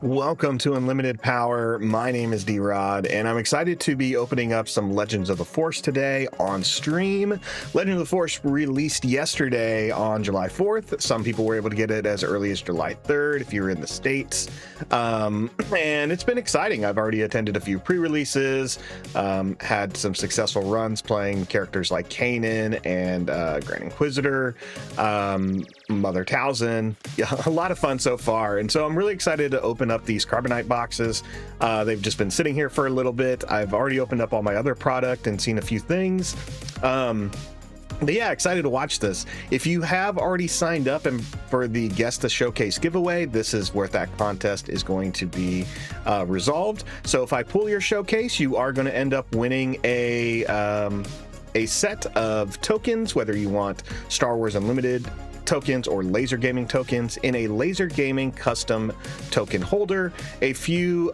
Welcome to Unlimited Power. My name is D-Rod, and I'm excited to be opening up some Legends of the Force today on stream. Legend of the Force released yesterday on July 4th. Some people were able to get it as early as July 3rd if you were in the States. And it's been exciting. I've already attended a few pre-releases, had some successful runs playing characters like Kanan and Grand Inquisitor, Mother Talzin. Yeah, a lot of fun so far. And so I'm really excited to open up these Carbonite boxes. They've just been sitting here for a little bit. I've already opened up all my other product and seen a few things. But yeah, excited to watch this. If you have already signed up and for the Guess the Showcase giveaway, this is where that contest is going to be resolved. So if I pull your showcase, you are going to end up winning a set of tokens, whether you want Star Wars Unlimited tokens or laser gaming tokens in a laser gaming custom token holder, a few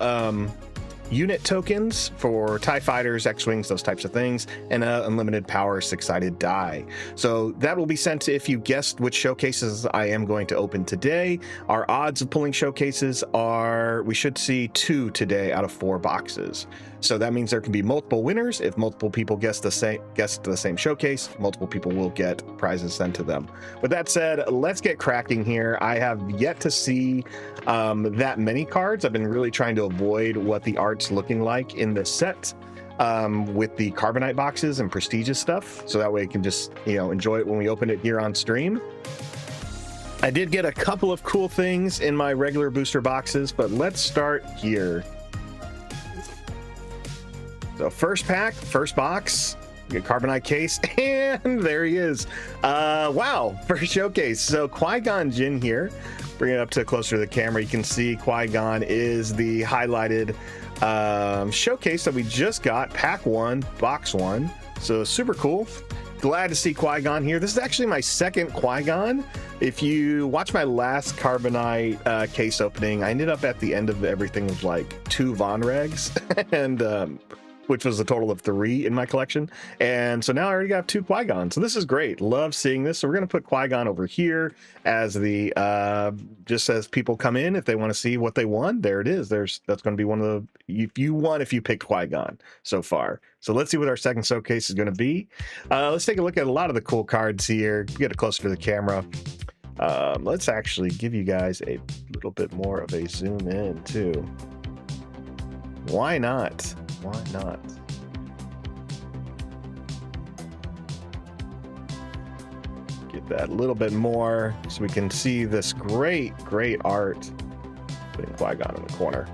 unit tokens for TIE fighters, X-Wings, those types of things, and an unlimited power 6-sided die. So that will be sent to, if you guessed which showcases I am going to open today. Our odds of pulling showcases are, we should see 2 today out of 4 boxes. So that means there can be multiple winners. If multiple people guess the same showcase, multiple people will get prizes sent to them. With that said, let's get cracking here. I have yet to see that many cards. I've been really trying to avoid what the art's looking like in the set with the Carbonite boxes and prestigious stuff. So that way I can just, enjoy it when we open it here on stream. I did get a couple of cool things in my regular booster boxes, but let's start here. So first pack, first box, get Carbonite Case, and there he is. Wow, first showcase. So Qui-Gon Jinn here. Bring it up to closer to the camera. You can see Qui-Gon is the highlighted showcase that we just got, pack 1, box 1. So super cool. Glad to see Qui-Gon here. This is actually my second Qui-Gon. If you watch my last Carbonite case opening, I ended up at the end of everything with like 2 Von Regs and which was a total of 3 in my collection. And so now I already got 2 Qui-Gon. So this is great. Love seeing this. So we're going to put Qui-Gon over here as the, just as people come in, if they want to see what they won, there it is. That's going to be one of the, if you picked Qui-Gon so far. So let's see what our second showcase is going to be. Let's take a look at a lot of the cool cards here. Get it closer to the camera. Let's actually give you guys a little bit more of a zoom in too. Why not? Why not? Get that a little bit more so we can see this great art. Putting Qui-Gon in the corner.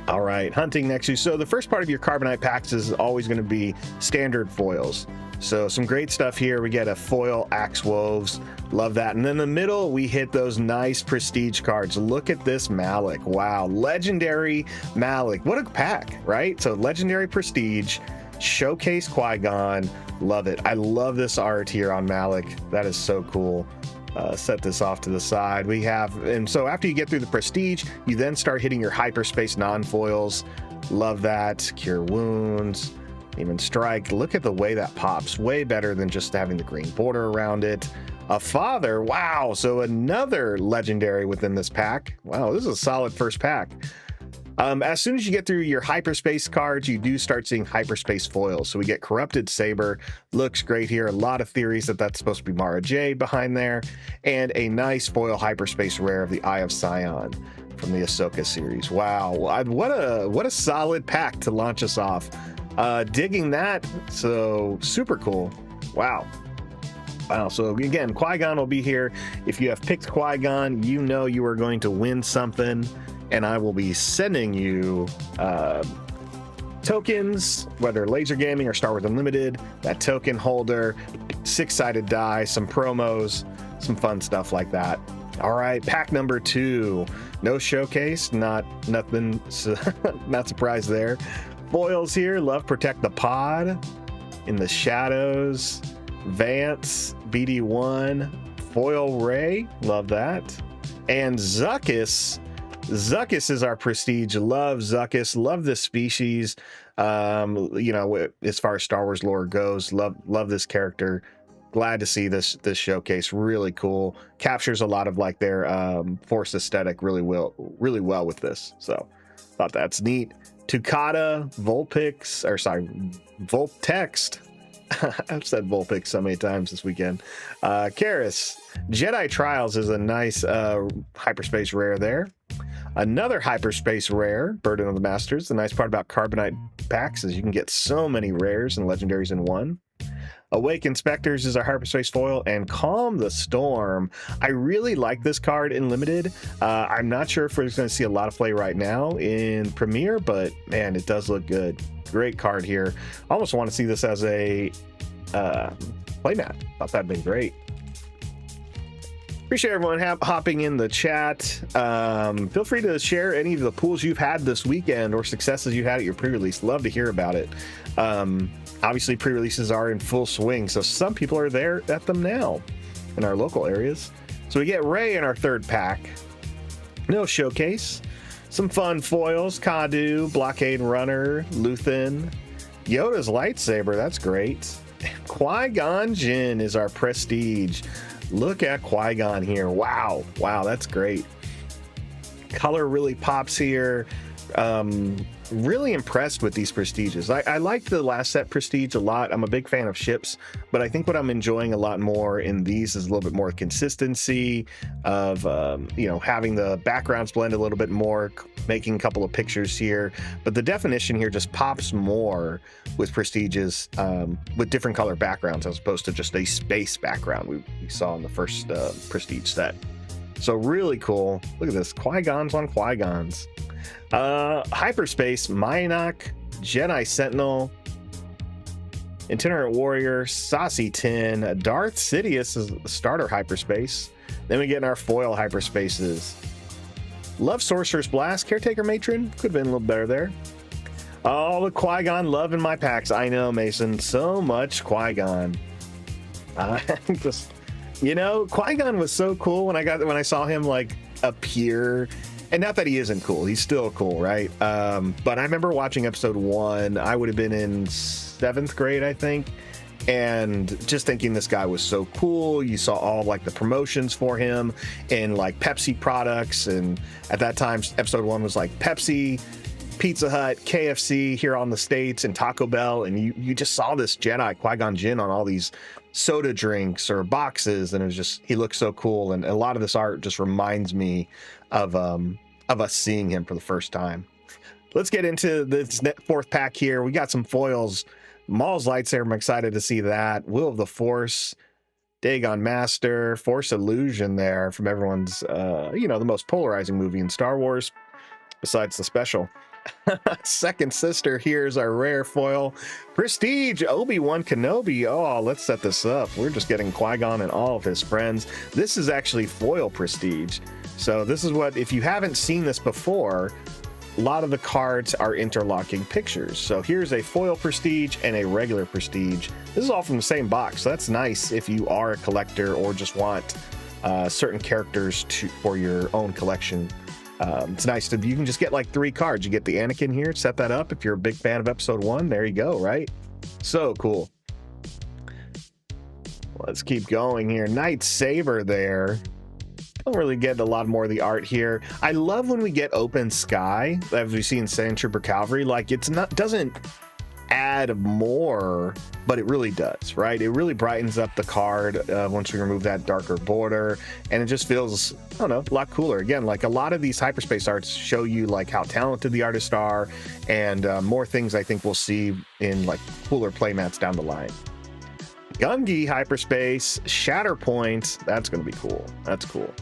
All right, hunting next to you. So the first part of your Carbonite packs is always going to be standard foils. So some great stuff here. We get a foil Axe Woves. Love that. And then in the middle, we hit those nice prestige cards. Look at this Malak. Wow. Legendary Malak. What a pack, right? So legendary prestige, showcase Qui-Gon. Love it. I love this art here on Malak. That is so cool. Set this off to the side. We have, and so after you get through the prestige, you then start hitting your hyperspace non-foils. Love that. Cure wounds. Even strike. Look at the way that pops. Way better than just having the green border around it. A father. Wow. So another legendary within this pack. Wow, this is a solid first pack. As soon as you get through your hyperspace cards, you do start seeing hyperspace foils. So we get Corrupted Saber. Looks great here. A lot of theories that that's supposed to be Mara Jade behind there. And a nice foil hyperspace rare of the Eye of Sion from the Ahsoka series. Wow. What a solid pack to launch us off. Digging that. So super cool. Wow. So again, Qui-Gon will be here. If you have picked Qui-Gon, you know you are going to win something, and I will be sending you tokens, whether laser gaming or Star Wars Unlimited, that token holder, 6-sided die, some promos, some fun stuff like that. All right, pack number 2. No showcase, nothing, not surprised there. Foils here. Love Protect the Pod, In the Shadows, Vance, BD1, Foil Ray. Love that. And Zuckuss. Zuckuss is our prestige. Love Zuckuss. Love this species. As far as Star Wars lore goes, love this character. glad to see this showcase. Really cool. Captures a lot of like their Force aesthetic really well with this. So thought that's neat. Tucata, Vulpix, or sorry, Vulptext. I've said Vulpix so many times this weekend. Karis, Jedi Trials is a nice hyperspace rare there. Another hyperspace rare, Burden of the Masters. The nice part about Carbonite packs is you can get so many rares and legendaries in one. Awake Inspectors is our hyperspace foil, and Calm the Storm. I really like this card in limited. I'm not sure if we're going to see a lot of play right now in Premiere, but man, it does look good. Great card here. Almost want to see this as a playmat. Thought that'd been great. Appreciate everyone hopping in the chat. Feel free to share any of the pools you've had this weekend or successes you had at your pre-release. Love to hear about it. Obviously, pre-releases are in full swing, so some people are there at them now in our local areas. So we get Ray in our third pack. No showcase. Some fun foils. Kadu, Blockade Runner, Luthen, Yoda's lightsaber. That's great. Qui-Gon Jinn is our prestige. Look at Qui-Gon here. Wow. Wow, that's great. Color really pops here. Really impressed with these prestiges. I like the last set prestige a lot. I'm a big fan of ships, but I think what I'm enjoying a lot more in these is a little bit more consistency of having the backgrounds blend a little bit more, making a couple of pictures here, but the definition here just pops more with prestiges with different color backgrounds as opposed to just a space background we saw in the first prestige set. So really cool. Look at this, Qui-Gons on Qui-Gons. Hyperspace, Mynock, Jedi Sentinel, Itinerant Warrior, Saucy Tin, Darth Sidious is the starter hyperspace. Then we get in our foil hyperspaces. Love Sorcerer's Blast, Caretaker Matron, could have been a little better there. Oh, the Qui-Gon love in my packs. I know, Mason, so much Qui-Gon. Qui-Gon was so cool when I saw him like appear. And not that he isn't cool, he's still cool, right? But I remember watching episode 1. I would have been in 7th grade, I think, and just thinking this guy was so cool. You saw all like the promotions for him in like Pepsi products, and at that time episode 1 was like Pepsi, Pizza Hut, KFC here on the States, and Taco Bell, and you just saw this Jedi Qui-Gon Jinn on all these soda drinks or boxes, and it was just, he looked so cool. And a lot of this art just reminds me of us seeing him for the first time. Let's get into this fourth pack here. We got some foils. Maul's lightsaber, I'm excited to see that. Will of the Force, Dagon Master, Force Illusion there from everyone's the most polarizing movie in Star Wars besides the special. Second Sister, here's our rare foil. Prestige, Obi-Wan Kenobi. Oh, let's set this up. We're just getting Qui-Gon and all of his friends. This is actually foil prestige. So this is what, if you haven't seen this before, a lot of the cards are interlocking pictures. So here's a foil prestige and a regular prestige. This is all from the same box. So that's nice if you are a collector or just want certain characters for your own collection. It's nice you can just get like 3 cards. You get the Anakin here, set that up. If you're a big fan of episode 1, there you go, right? So cool. Let's keep going here. Night Saber there. Don't really get a lot more of the art here. I love when we get open sky, as we see in Sand Trooper Cavalry. Like, doesn't add more, but it really does, right? It really brightens up the card once we remove that darker border, and it just feels, I don't know, a lot cooler. Again, like a lot of these hyperspace arts show you like how talented the artists are, and more things I think we'll see in like cooler playmats down the line. Gungi hyperspace, Shatterpoint, that's going to be cool. That's cool.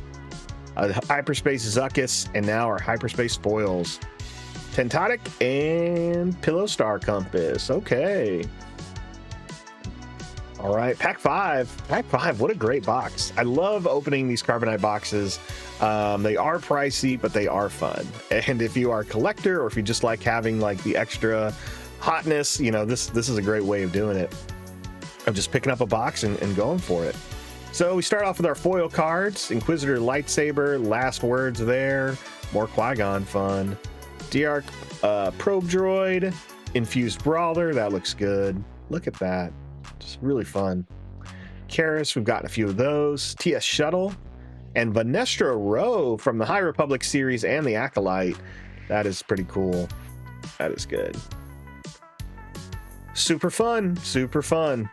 Hyperspace Zuckuss, and now our hyperspace foils. Tentodic and Pillow Star Compass. Okay. All right, pack 5. Pack 5, what a great box. I love opening these Carbonite boxes. They are pricey, but they are fun. And if you are a collector, or if you just like having like the extra hotness, this is a great way of doing it. Of just picking up a box and going for it. So we start off with our foil cards. Inquisitor Lightsaber, Last Words there. More Qui-Gon fun. Diarch Probe Droid, Infused Brawler, that looks good. Look at that, just really fun. Karis, we've gotten a few of those. TS Shuttle and Vanestra Rowe from the High Republic series and the Acolyte. That is pretty cool. That is good. Super fun, super fun.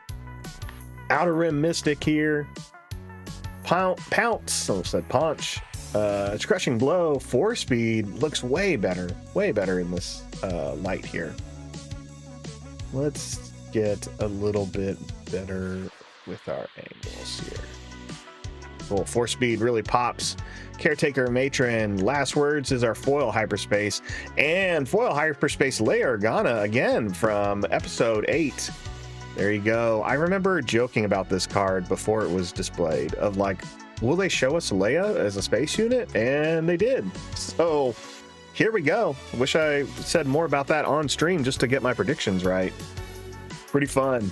Outer Rim Mystic here. Pounce, almost said Paunch. It's Crushing Blow. 4-speed looks way better in this light here. Let's get a little bit better with our angles here. Cool. 4-speed really pops. Caretaker Matron. Last Words is our foil hyperspace. And foil hyperspace Leia Organa again from episode 8. There you go. I remember joking about this card before it was displayed of like, will they show us Leia as a space unit? And they did. So here we go. Wish I said more about that on stream just to get my predictions right. Pretty fun.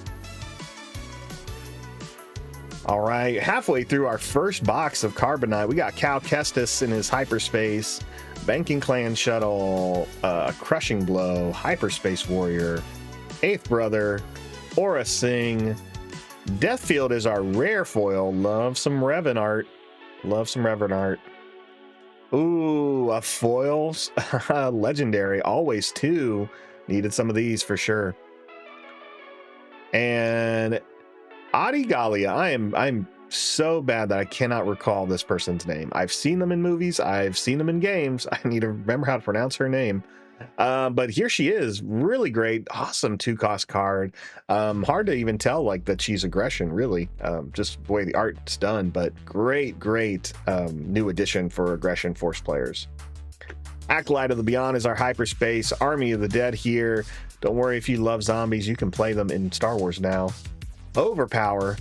All right, halfway through our first box of Carbonite, we got Cal Kestis in his hyperspace, Banking Clan Shuttle, Crushing Blow, Hyperspace Warrior, Eighth Brother, Aura Singh. Deathfield is our rare foil. Love some Revan art. Love some Revan art. Ooh, a foils. Legendary. Always 2. Needed some of these for sure. And Adi Galia, I'm so bad that I cannot recall this person's name. I've seen them in movies, I've seen them in games. I need to remember how to pronounce her name. But here she is, really great, awesome 2-cost card. Hard to even tell like that she's aggression, really. Just the way the art's done, but great new addition for aggression force players. Acolyte of the Beyond is our hyperspace. Army of the Dead here. Don't worry if you love zombies, you can play them in Star Wars now. Overpower.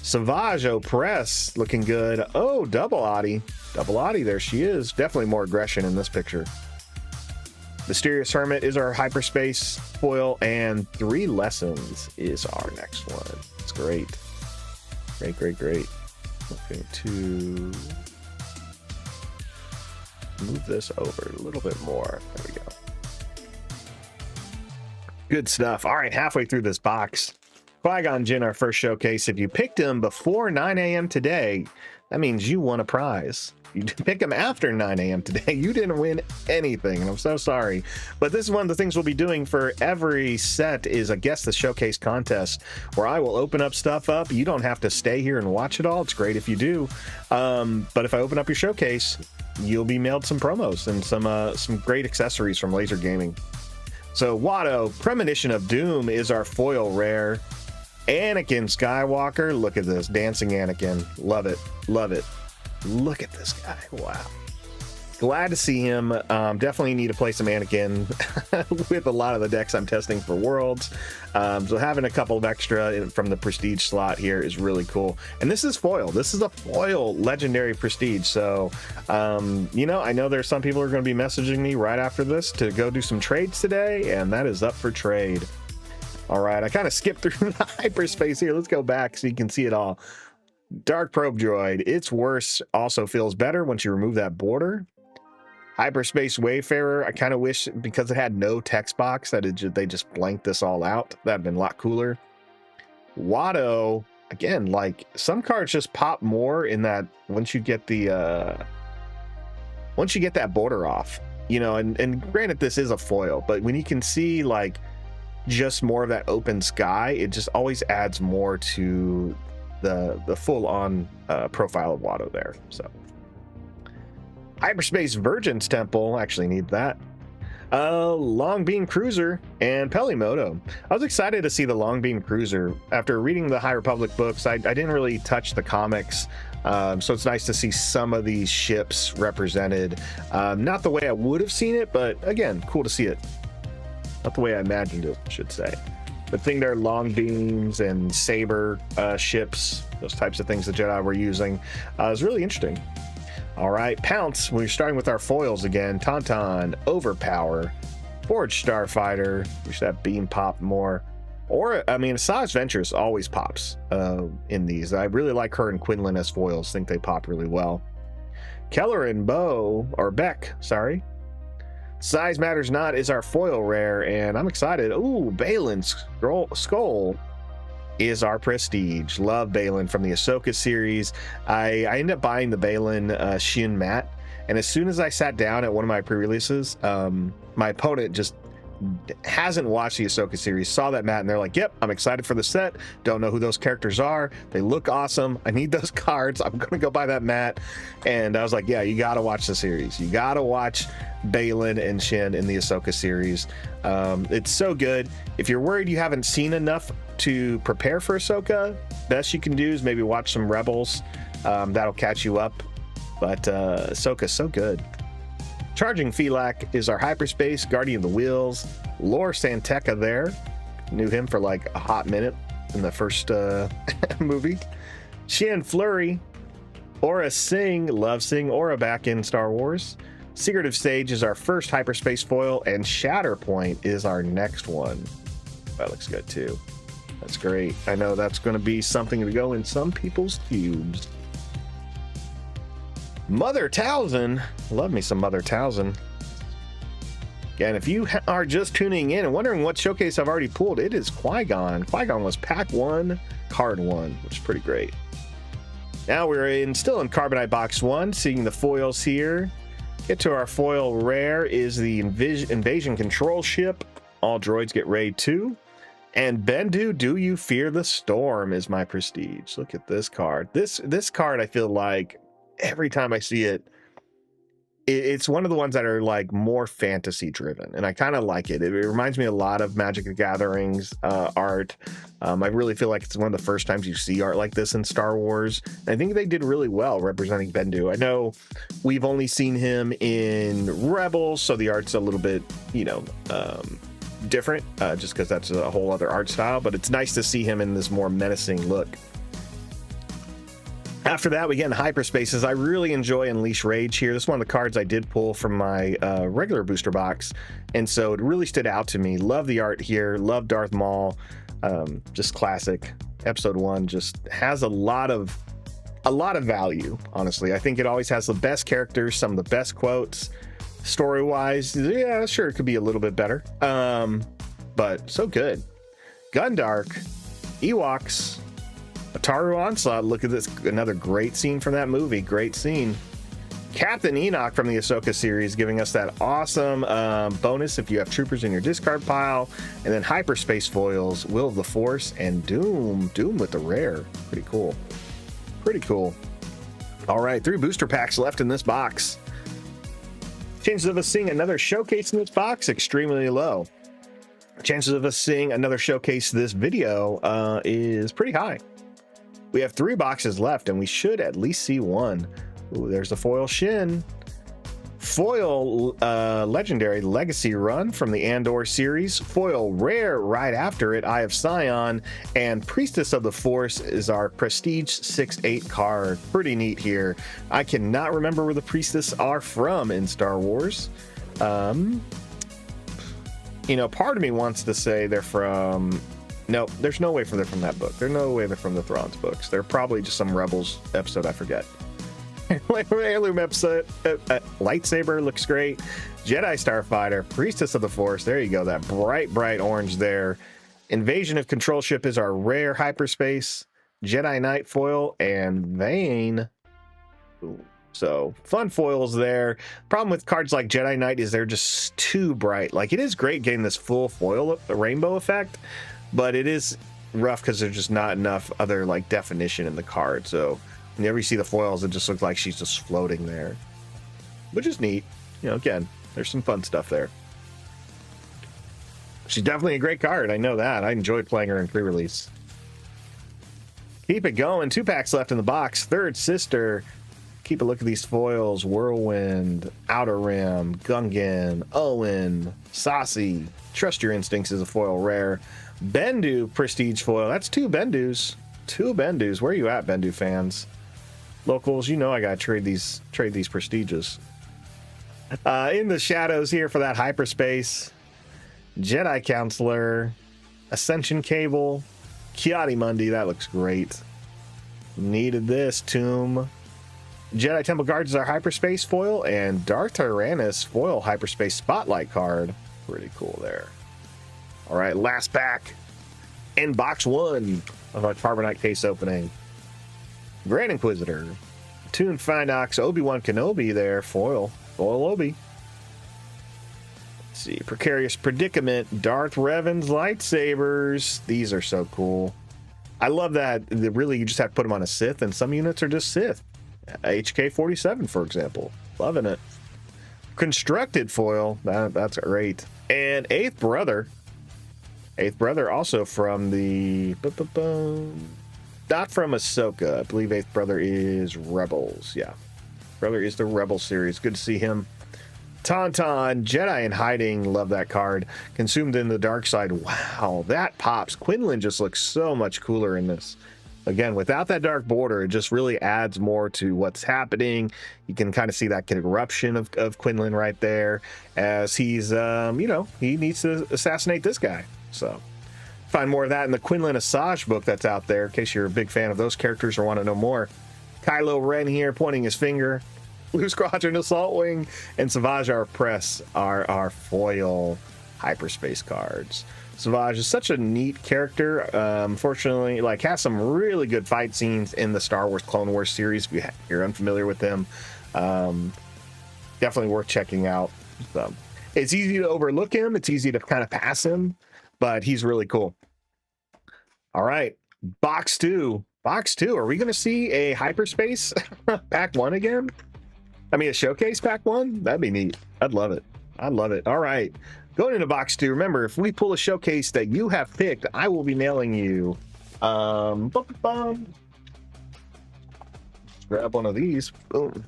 Savage Opress looking good. Oh, Double Adi. Double Adi, there she is. Definitely more aggression in this picture. Mysterious Hermit is our hyperspace foil, and 3 Lessons is our next one. It's great. Great. Looking to move this over a little bit more. There we go. Good stuff. All right, halfway through this box. Qui-Gon Jinn, our first showcase. If you picked him before 9 a.m. today, that means you won a prize. You pick him after 9 a.m. today, you didn't win anything, and I'm so sorry. But this is one of the things we'll be doing for every set is a Guess the Showcase contest, where I will open up stuff up. You don't have to stay here and watch it all. It's great if you do. But if I open up your showcase, you'll be mailed some promos and some great accessories from Laser Gaming. So Watto, Premonition of Doom is our foil rare. Anakin Skywalker, look at this, dancing Anakin. Love it. Look at this guy. Wow. Glad to see him. Definitely need to play some Anakin with a lot of the decks I'm testing for Worlds. So having a couple of extra from the Prestige slot here is really cool. And this is foil. This is a foil legendary Prestige. So, I know there's some people who are going to be messaging me right after this to go do some trades today, and that is up for trade. All right, I kind of skipped through the hyperspace here. Let's go back so you can see it all. Dark Probe Droid, its worse also feels better once you remove that border. Hyperspace Wayfarer, I kind of wish, because it had no text box, that they just blanked this all out. That'd been a lot cooler. Watto, again, like some cards just pop more in that once you get that border off, and granted this is a foil, but when you can see like just more of that open sky, it just always adds more to the full-on profile of Watto there. So Hyperspace Virgin's Temple, actually need that. Long Beam Cruiser and Pelimoto. I was excited to see the Long Beam Cruiser. After reading the High Republic books, I didn't really touch the comics, so it's nice to see some of these ships represented. Not the way I would have seen it, but again, cool to see it. Not the way I imagined it, I should say. But seeing their long beams and saber ships, those types of things the Jedi were using, is really interesting. All right, Pounce, we're starting with our foils again. Tauntaun, Overpower, Forge Starfighter, wish that beam popped more. Or, Asajj Ventress always pops in these. I really like her and Quinlan as foils, think they pop really well. Kelleran Beck, sorry. Size Matters Not is our foil rare, and I'm excited. Ooh, Balin's Skull. is our Prestige. Love Balin from the Ahsoka series. I ended up buying the Balin Shin mat, and as soon as I sat down at one of my pre-releases, my opponent just hasn't watched the Ahsoka series, saw that mat, and they're like, yep, I'm excited for the set. Don't know who those characters are. They look awesome. I need those cards. I'm gonna go buy that mat. And I was like, yeah, you gotta watch the series. You gotta watch Balin and Shin in the Ahsoka series. It's so good. If you're worried you haven't seen enough to prepare for Ahsoka, best you can do is maybe watch some Rebels. That'll catch you up. But Ahsoka's so good. Charging Felak is our hyperspace, Guardian of the Wheels. Lore Santeca there. Knew him for like a hot minute in the first movie. Shan Flurry. Aura Singh. Love Singh Aura back in Star Wars. Secretive Sage is our first hyperspace foil, and Shatterpoint is our next one. That looks good too. That's great. I know that's going to be something to go in some people's cubes. Mother Talzin. Love me some Mother Talzin. Again, if you are just tuning in and wondering what showcase I've already pulled, it is Qui-Gon. Qui-Gon was pack 1, card 1, which is pretty great. Now we're still in Carbonite box 1, seeing the foils here. Get to our foil rare is the Invasion Control Ship. All droids get raid 2. And Bendu, Do You Fear the Storm is my Prestige. Look at this card. This card, I feel like every time I see it, it's one of the ones that are like more fantasy driven, and I kind of like it. It reminds me a lot of Magic the Gathering's art. I really feel like it's one of the first times you see art like this in Star Wars. And I think they did really well representing Bendu. I know we've only seen him in Rebels, so the art's a little bit, different, just because that's a whole other art style, but it's nice to see him in this more menacing look. After that, we get in hyperspaces. I really enjoy Unleash Rage here. This is one of the cards I did pull from my regular booster box, and so it really stood out to me. Love the art here. Love Darth Maul. Just classic. Episode 1 just has a lot of value, honestly. I think it always has the best characters, some of the best quotes. Story-wise, yeah, sure, it could be a little bit better. But so good. Gundark, Ewoks, Ataru Onslaught. Look at this, another great scene from that movie. Great scene. Captain Enoch from the Ahsoka series, giving us that awesome bonus if you have troopers in your discard pile. And then hyperspace foils, Will of the Force, and Doom with the rare. Pretty cool. All right, 3 booster packs left in this box. Chances of us seeing another showcase in this box, extremely low. Chances of us seeing another showcase this video is pretty high. We have 3 boxes left, and we should at least see one. Ooh, there's the foil Shin. Foil legendary legacy run from the Andor series. Foil rare right after it, Eye of Sion. And Priestess of the Force is our Prestige 6/8 card. Pretty neat here. I cannot remember where the Priestess are from in Star Wars. Part of me wants to say they're from... No, there's no way they're from that book. There's no way they're from the Thrawn's books. They're probably just some Rebels episode I forget. Heirloom episode. Lightsaber looks great. Jedi Starfighter, Priestess of the Force. There you go. That bright orange there. Invasion of Control Ship is our rare hyperspace. Jedi Knight foil and Vayne. Ooh. So fun foils there. Problem with cards like Jedi Knight is they're just too bright. Like, it is great getting this full foil rainbow effect, but it is rough because there's just not enough other like definition in the card. So whenever you see the foils, it just looks like she's just floating there, which is neat. Again, there's some fun stuff there. She's definitely a great card. I know that. I enjoyed playing her in pre-release. Keep it going. 2 packs left in the box. Third Sister. Keep a look at these foils. Whirlwind, Outer Rim, Gungan, Owen, Saucy. Trust Your Instincts is a foil rare. Bendu Prestige foil. That's 2 Bendus. 2 Bendus. Where are you at, Bendu fans? Locals, I gotta trade these prestiges. In the shadows here for that hyperspace. Jedi Counselor, Ascension Cable, Kiadi-Mundi. That looks great. Needed this. Tomb. Jedi Temple Guards is our hyperspace foil, and Darth Tyrannus foil hyperspace spotlight card. Pretty cool there. All right, last pack. And box one of our Carbonite Case opening. Grand Inquisitor, Toon Findox, Obi-Wan Kenobi there, foil Obi. Let's see, Precarious Predicament, Darth Revan's lightsabers. These are so cool. I love that. Really, you just have to put them on a Sith, and some units are just Sith. HK-47, for example. Loving it. Constructed foil, that's great. And Eighth Brother. Eighth Brother also from the... Not from Ahsoka. I believe Eighth Brother is Rebels. Yeah. Brother is the Rebel series. Good to see him. Tauntaun, Jedi in Hiding. Love that card. Consumed in the Dark Side. Wow, that pops. Quinlan just looks so much cooler in this. Again, without that dark border, it just really adds more to what's happening. You can kind of see that eruption of Quinlan right there as he's, you know, he needs to assassinate this guy. So find more of that in the Quinlan Asajj book that's out there in case you're a big fan of those characters or want to know more. Kylo Ren here pointing his finger. Blue Squadron Assault Wing and Savage our Press are our foil hyperspace cards. Savage is such a neat character. Unfortunately, like, has some really good fight scenes in the Star Wars Clone Wars series. If you're unfamiliar with him, definitely worth checking out. So, it's easy to overlook him. It's easy to kind of pass him, but he's really cool. All right, box two. Box two. Are we going to see a hyperspace pack one again? I mean, a showcase pack one? That'd be neat. I'd love it. I'd love it. All right. Going into box two, remember, if we pull a showcase that you have picked, I will be mailing you. Grab one of these. Boom.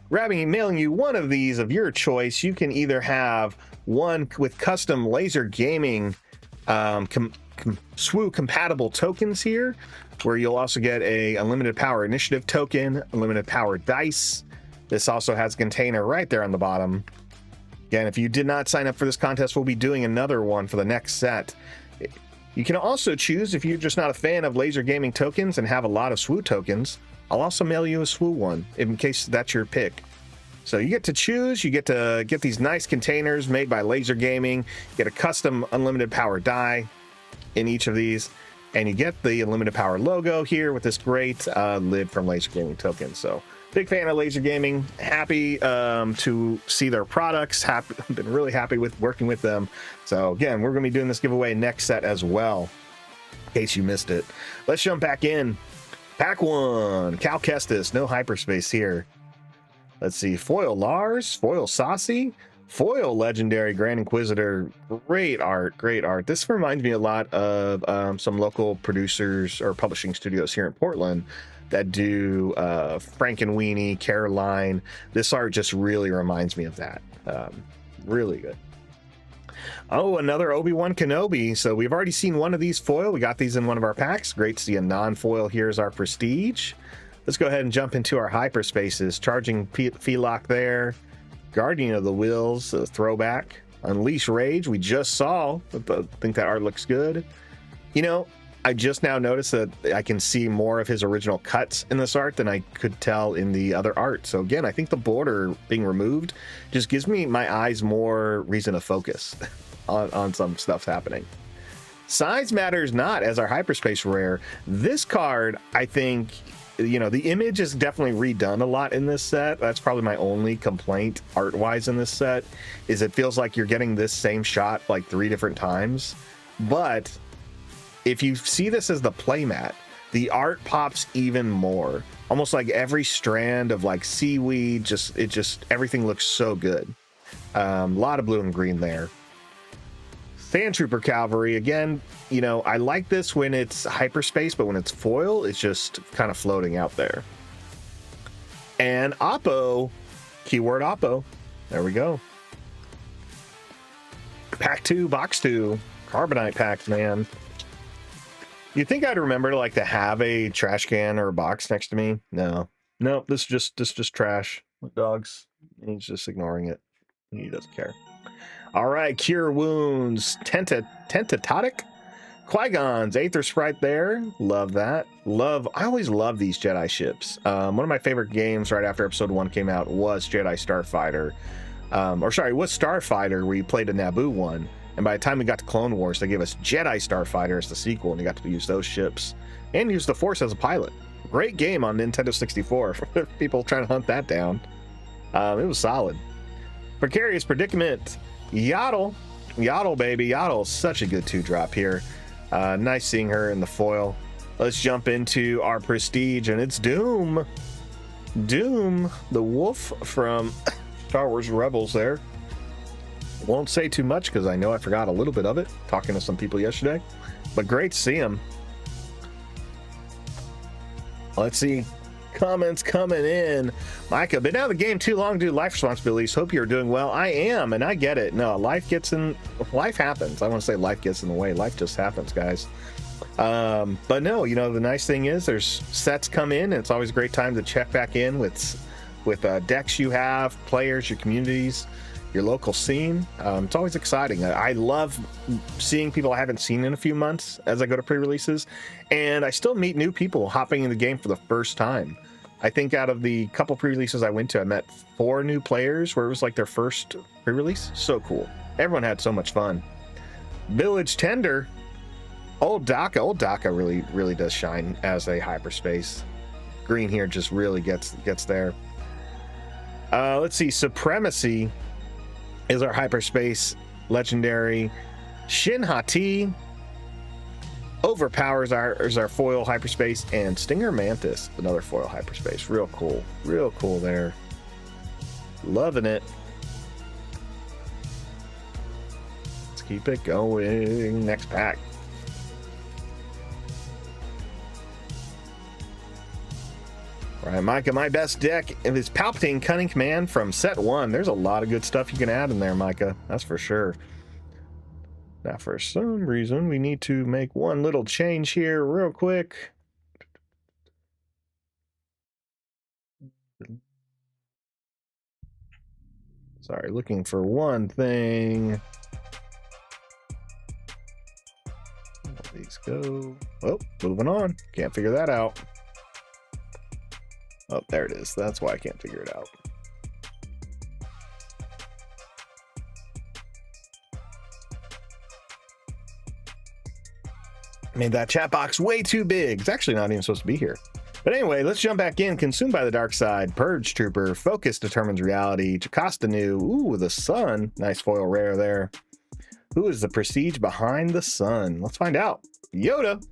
Mailing you one of these of your choice. You can either have one with custom laser gaming SWU compatible tokens here, where you'll also get a unlimited power initiative token, unlimited power dice. This also has a container right there on the bottom. Again, if you did not sign up for this contest, we'll be doing another one for the next set. You can also choose, if you're just not a fan of laser gaming tokens and have a lot of SWU tokens, I'll also mail you a SWU one in case that's your pick. So you get to choose, you get to get these nice containers made by Laser Gaming, you get a custom unlimited power die in each of these, and you get the unlimited power logo here with this great lid from Laser Gaming Tokens. So big fan of Laser Gaming. Happy to see their products. Been really happy with working with them. So again, we're going to be doing this giveaway next set as well, in case you missed it. Let's jump back in. Pack one. Cal Kestis. No hyperspace here. Let's see. Foil Lars. Foil Saucy. Foil Legendary Grand Inquisitor. Great art. Great art. This reminds me a lot of some local producers or publishing studios here in Portland that do Frankenweenie, Caroline. This art just really reminds me of that. Really good. Oh, another Obi-Wan Kenobi. So we've already seen one of these foil. We got these in one of our packs. Great to see a non-foil here as our prestige. Let's go ahead and jump into our hyperspaces. Charging Felock there. Guardian of the Wills, a throwback. Unleash Rage, we just saw. I think that art looks good. You know, I just now noticed that I can see more of his original cuts in this art than I could tell in the other art. So again, I think the border being removed just gives me my eyes more reason to focus on some stuff's happening. Size matters not as our hyperspace rare. This card, I think, you know, the image is definitely redone a lot in this set. That's probably my only complaint art-wise in this set, is it feels like you're getting this same shot like 3 different times. But if you see this as the playmat, the art pops even more. Almost like every strand of like seaweed, everything looks so good. A lot of blue and green there. Sand Trooper Cavalry, again, you know, I like this when it's hyperspace, but when it's foil, it's just kind of floating out there. And Oppo, keyword Oppo, there we go. Pack 2, box 2, Carbonite packs, man. You'd think I'd remember to like to have a trash can or a box next to me. No, this is just trash. Dogs, he's just ignoring it. He doesn't care. All right, Cure Wounds, Tentatotic, Qui-Gon's Aether Sprite there. Love that. I always love these Jedi ships. One of my favorite games right after Episode 1 came out was Jedi Starfighter. Was Starfighter, where you played a Naboo one. And by the time we got to Clone Wars, they gave us Jedi Starfighter as the sequel, and you got to use those ships and use the Force as a pilot. Great game on Nintendo 64 for people trying to hunt that down. It was solid. Precarious Predicament, Yaddle, baby. Yaddle is such a good 2-drop here. Nice seeing her in the foil. Let's jump into our Prestige, and it's Doom. Doom, the wolf from Star Wars Rebels there. Won't say too much because I know I forgot a little bit of it talking to some people yesterday, but great to see him. Let's see comments coming in. Micah, been out of the game too long due to life responsibilities. Hope you're doing well. I am, and I get it. No, life happens. I want to say life gets in the way. Life just happens, guys. But no, you know, the nice thing is there's sets come in, and it's always a great time to check back in with decks you have, players, your communities, your local scene. It's always exciting. I love seeing people I haven't seen in a few months as I go to pre-releases, and I still meet new people hopping in the game for the first time. I think out of the couple pre-releases I went to, I met 4 new players where it was like their first pre-release. So cool. Everyone had so much fun. Village Tender, Old Daka really does shine as a hyperspace. Green here just really gets there. Let's see, Supremacy is our hyperspace legendary. Shin Hati Overpower is our foil hyperspace, and Stinger Mantis, another foil hyperspace. Real cool there. Loving it. Let's keep it going. Next pack. All right, Micah, my best deck is Palpatine Cunning Command from set 1. There's a lot of good stuff you can add in there, Micah. That's for sure. Now, for some reason, we need to make one little change here real quick. Sorry, looking for one thing. Let these go. Oh, moving on. Can't figure that out. Oh, there it is. That's why I can't figure it out. Made that chat box way too big. It's actually not even supposed to be here. But anyway, let's jump back in. Consumed by the Dark Side, Purge Trooper, Focus Determines Reality, Jocasta Nu, ooh, the Sun. Nice foil rare there. Who is the Prestige behind the Sun? Let's find out. Yoda.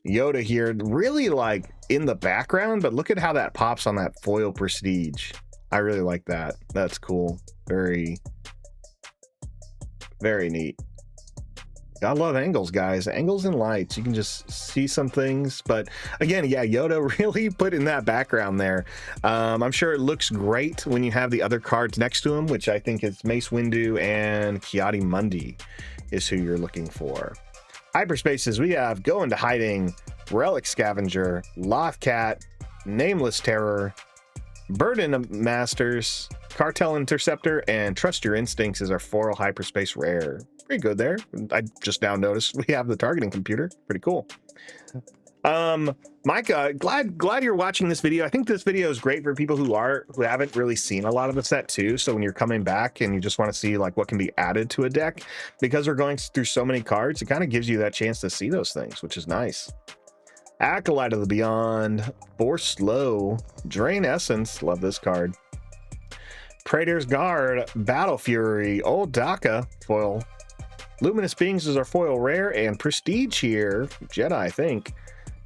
Yoda here, really like in the background, but look at how that pops on that foil Prestige. I really like that. That's cool. Very, very neat. I love angles, guys. Angles and lights. You can just see some things. But again, yeah, Yoda really put in that background there. I'm sure it looks great when you have the other cards next to him, which I think is Mace Windu and Kiadi Mundi is who you're looking for. Hyperspaces, we have Go Into Hiding, Relic Scavenger, Lothcat, Nameless Terror, Burden of Masters, Cartel Interceptor, and Trust Your Instincts is our foil hyperspace rare. Pretty good there. I just now noticed we have the targeting computer. Pretty cool. Micah, glad you're watching this video. I think this video is great for people who haven't really seen a lot of the set too. So when you're coming back and you just want to see like what can be added to a deck, because we're going through so many cards, it kind of gives you that chance to see those things, which is nice. Acolyte of the Beyond, Force Slow, Drain Essence, love this card. Praetor's Guard, Battle Fury, Old Daka, foil. Luminous Beings is our foil rare, and Prestige here, Jedi, I think.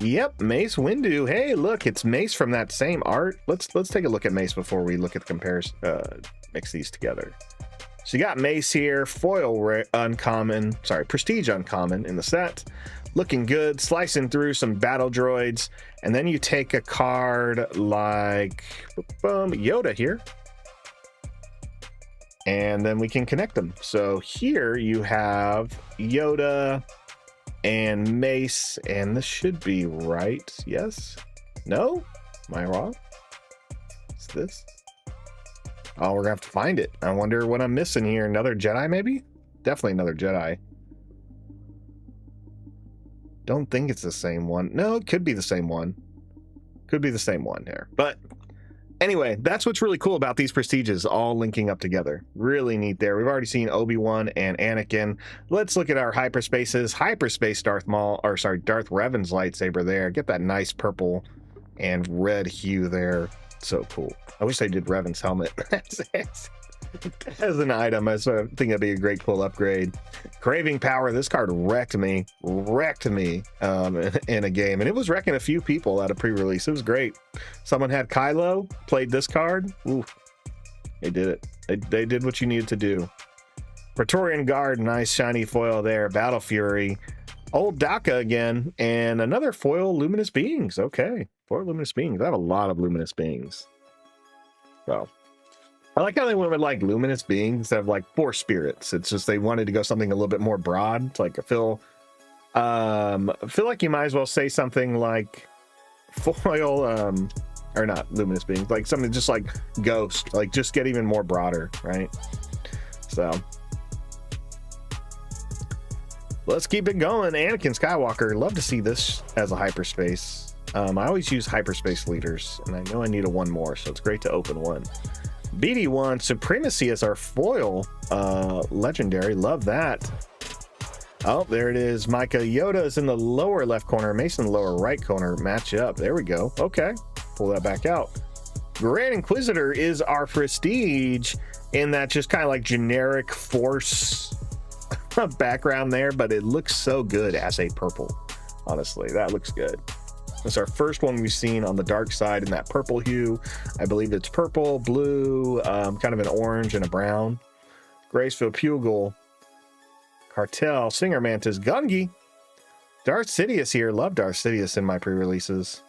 Yep, Mace Windu. Hey, look, it's Mace from that same art. Let's take a look at Mace before we look at the comparison. Mix these together. So you got Mace here, foil rare, uncommon. Sorry, Prestige uncommon in the set. Looking good, slicing through some battle droids, and then you take a card like Yoda here. And then we can connect them. So here you have Yoda and Mace, and this should be right. Yes? No? Am I wrong? What's this? Oh, we're gonna have to find it. I wonder what I'm missing here. Another Jedi, maybe? Definitely another Jedi. Don't think it's the same one. No, it could be the same one. Could be the same one here. But Anyway, that's what's really cool about these prestiges all linking up together. Really neat there. We've already seen Obi-Wan and Anakin. Let's look at our hyperspaces. Hyperspace Darth Revan's lightsaber there. Get that nice purple and red hue there. So cool. I wish they did Revan's helmet as an item. I think that'd be a great cool upgrade. Craving Power. This card wrecked me in a game, and it was wrecking a few people at a pre-release. It was great. Someone had Kylo, played this card. Ooh, they did it. They did what you needed to do. Praetorian Guard, nice shiny foil there. Battle Fury. Old Daka again, and another foil Luminous Beings. Okay, 4 Luminous Beings. I have a lot of Luminous Beings. So I like how they went with like Luminous Beings instead of like 4 spirits. It's just they wanted to go something a little bit more broad. It's like I feel like you might as well say something like foil or not Luminous Beings, like something just like Ghost, like just get even more broader, right? So let's keep it going. Anakin Skywalker, love to see this as a hyperspace. I always use hyperspace leaders, and I know I need a 1 more, so it's great to open 1. BD1 Supremacy as our foil legendary. Love that. Oh, there it is. Micah Yoda is in the lower left corner. Mason in the lower right corner. Match up. There we go. Okay. Pull that back out. Grand Inquisitor is our prestige in that just kind of like generic Force background there, but it looks so good as a purple. Honestly, that looks good. It's our first one we've seen on the dark side in that purple hue. I believe it's purple, blue, kind of an orange and a brown. Graceful Pugil, Cartel, Singer Mantis, Gungi, Darth Sidious here. Love Darth Sidious in my pre-releases.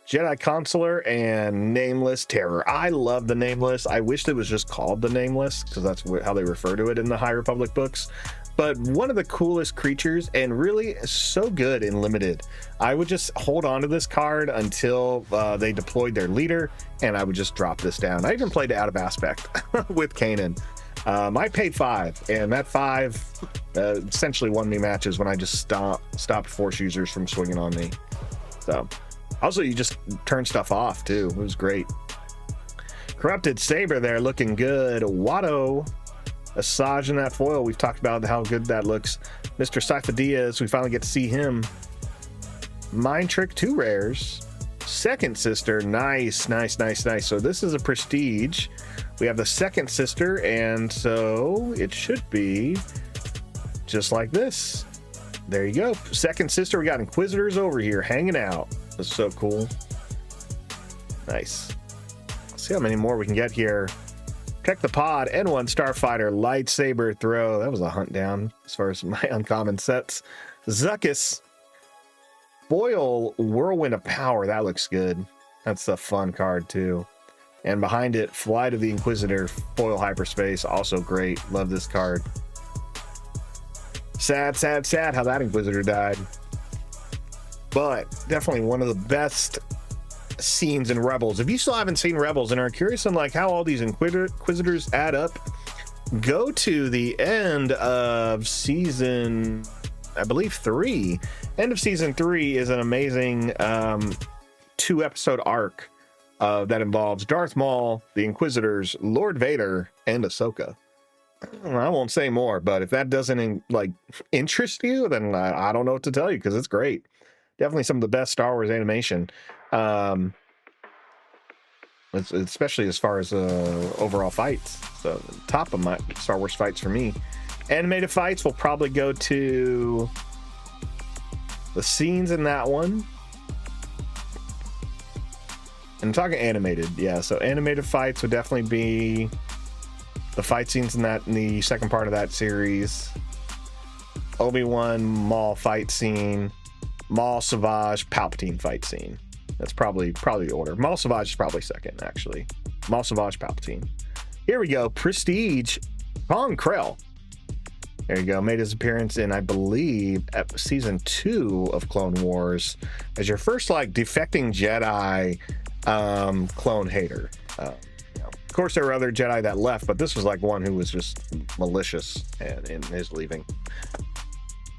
Jedi Consular and Nameless Terror. I love the Nameless. I wish it was just called the Nameless because that's how they refer to it in the High Republic books. But one of the coolest creatures and really so good in limited. I would just hold on to this card until they deployed their leader, and I would just drop this down. I even played it out of aspect with Kanan. I paid 5, and that 5 essentially won me matches when I just stopped Force users from swinging on me. So also you just turn stuff off too. It was great. Corrupted Saber there looking good. Watto Asajj in that foil. We've talked about how good that looks. Mr. Saifa Diaz, we finally get to see him. Mind Trick, 2 rares. Second Sister, nice. So this is a prestige. We have the Second Sister, and so it should be just like this. There you go. Second Sister, we got Inquisitors over here hanging out. That's so cool. Nice. Let's see how many more we can get here. Check the pod. N1 Starfighter, lightsaber throw. That was a hunt down as far as my uncommon sets. Zuckuss, foil Whirlwind of Power. That looks good. That's a fun card too. And behind it, Flight of the Inquisitor, foil hyperspace. Also great. Love this card. Sad how that Inquisitor died. But definitely one of the best scenes in Rebels. If you still haven't seen Rebels and are curious on like how all these Inquisitors add up, go to the end of season, I believe 3. End of season 3 is an amazing 2-episode arc that involves Darth Maul, the Inquisitors, Lord Vader, and Ahsoka. I won't say more, but if that doesn't like interest you, then I don't know what to tell you because it's great. Definitely some of the best Star Wars animation. Especially as far as overall fights. So top of my Star Wars fights for me. Animated fights will probably go to the scenes in that one. And I'm talking animated, yeah. So animated fights would definitely be the fight scenes in the second part of that series. Obi-Wan Maul fight scene, Maul Savage Palpatine fight scene. That's probably the order. Maul Savage is probably second, actually. Maul Savage Palpatine. Here we go. Prestige Pong Krell. There you go. Made his appearance in, I believe, season 2 of Clone Wars as your first like defecting Jedi clone hater. Of course, there were other Jedi that left, but this was like one who was just malicious in his leaving.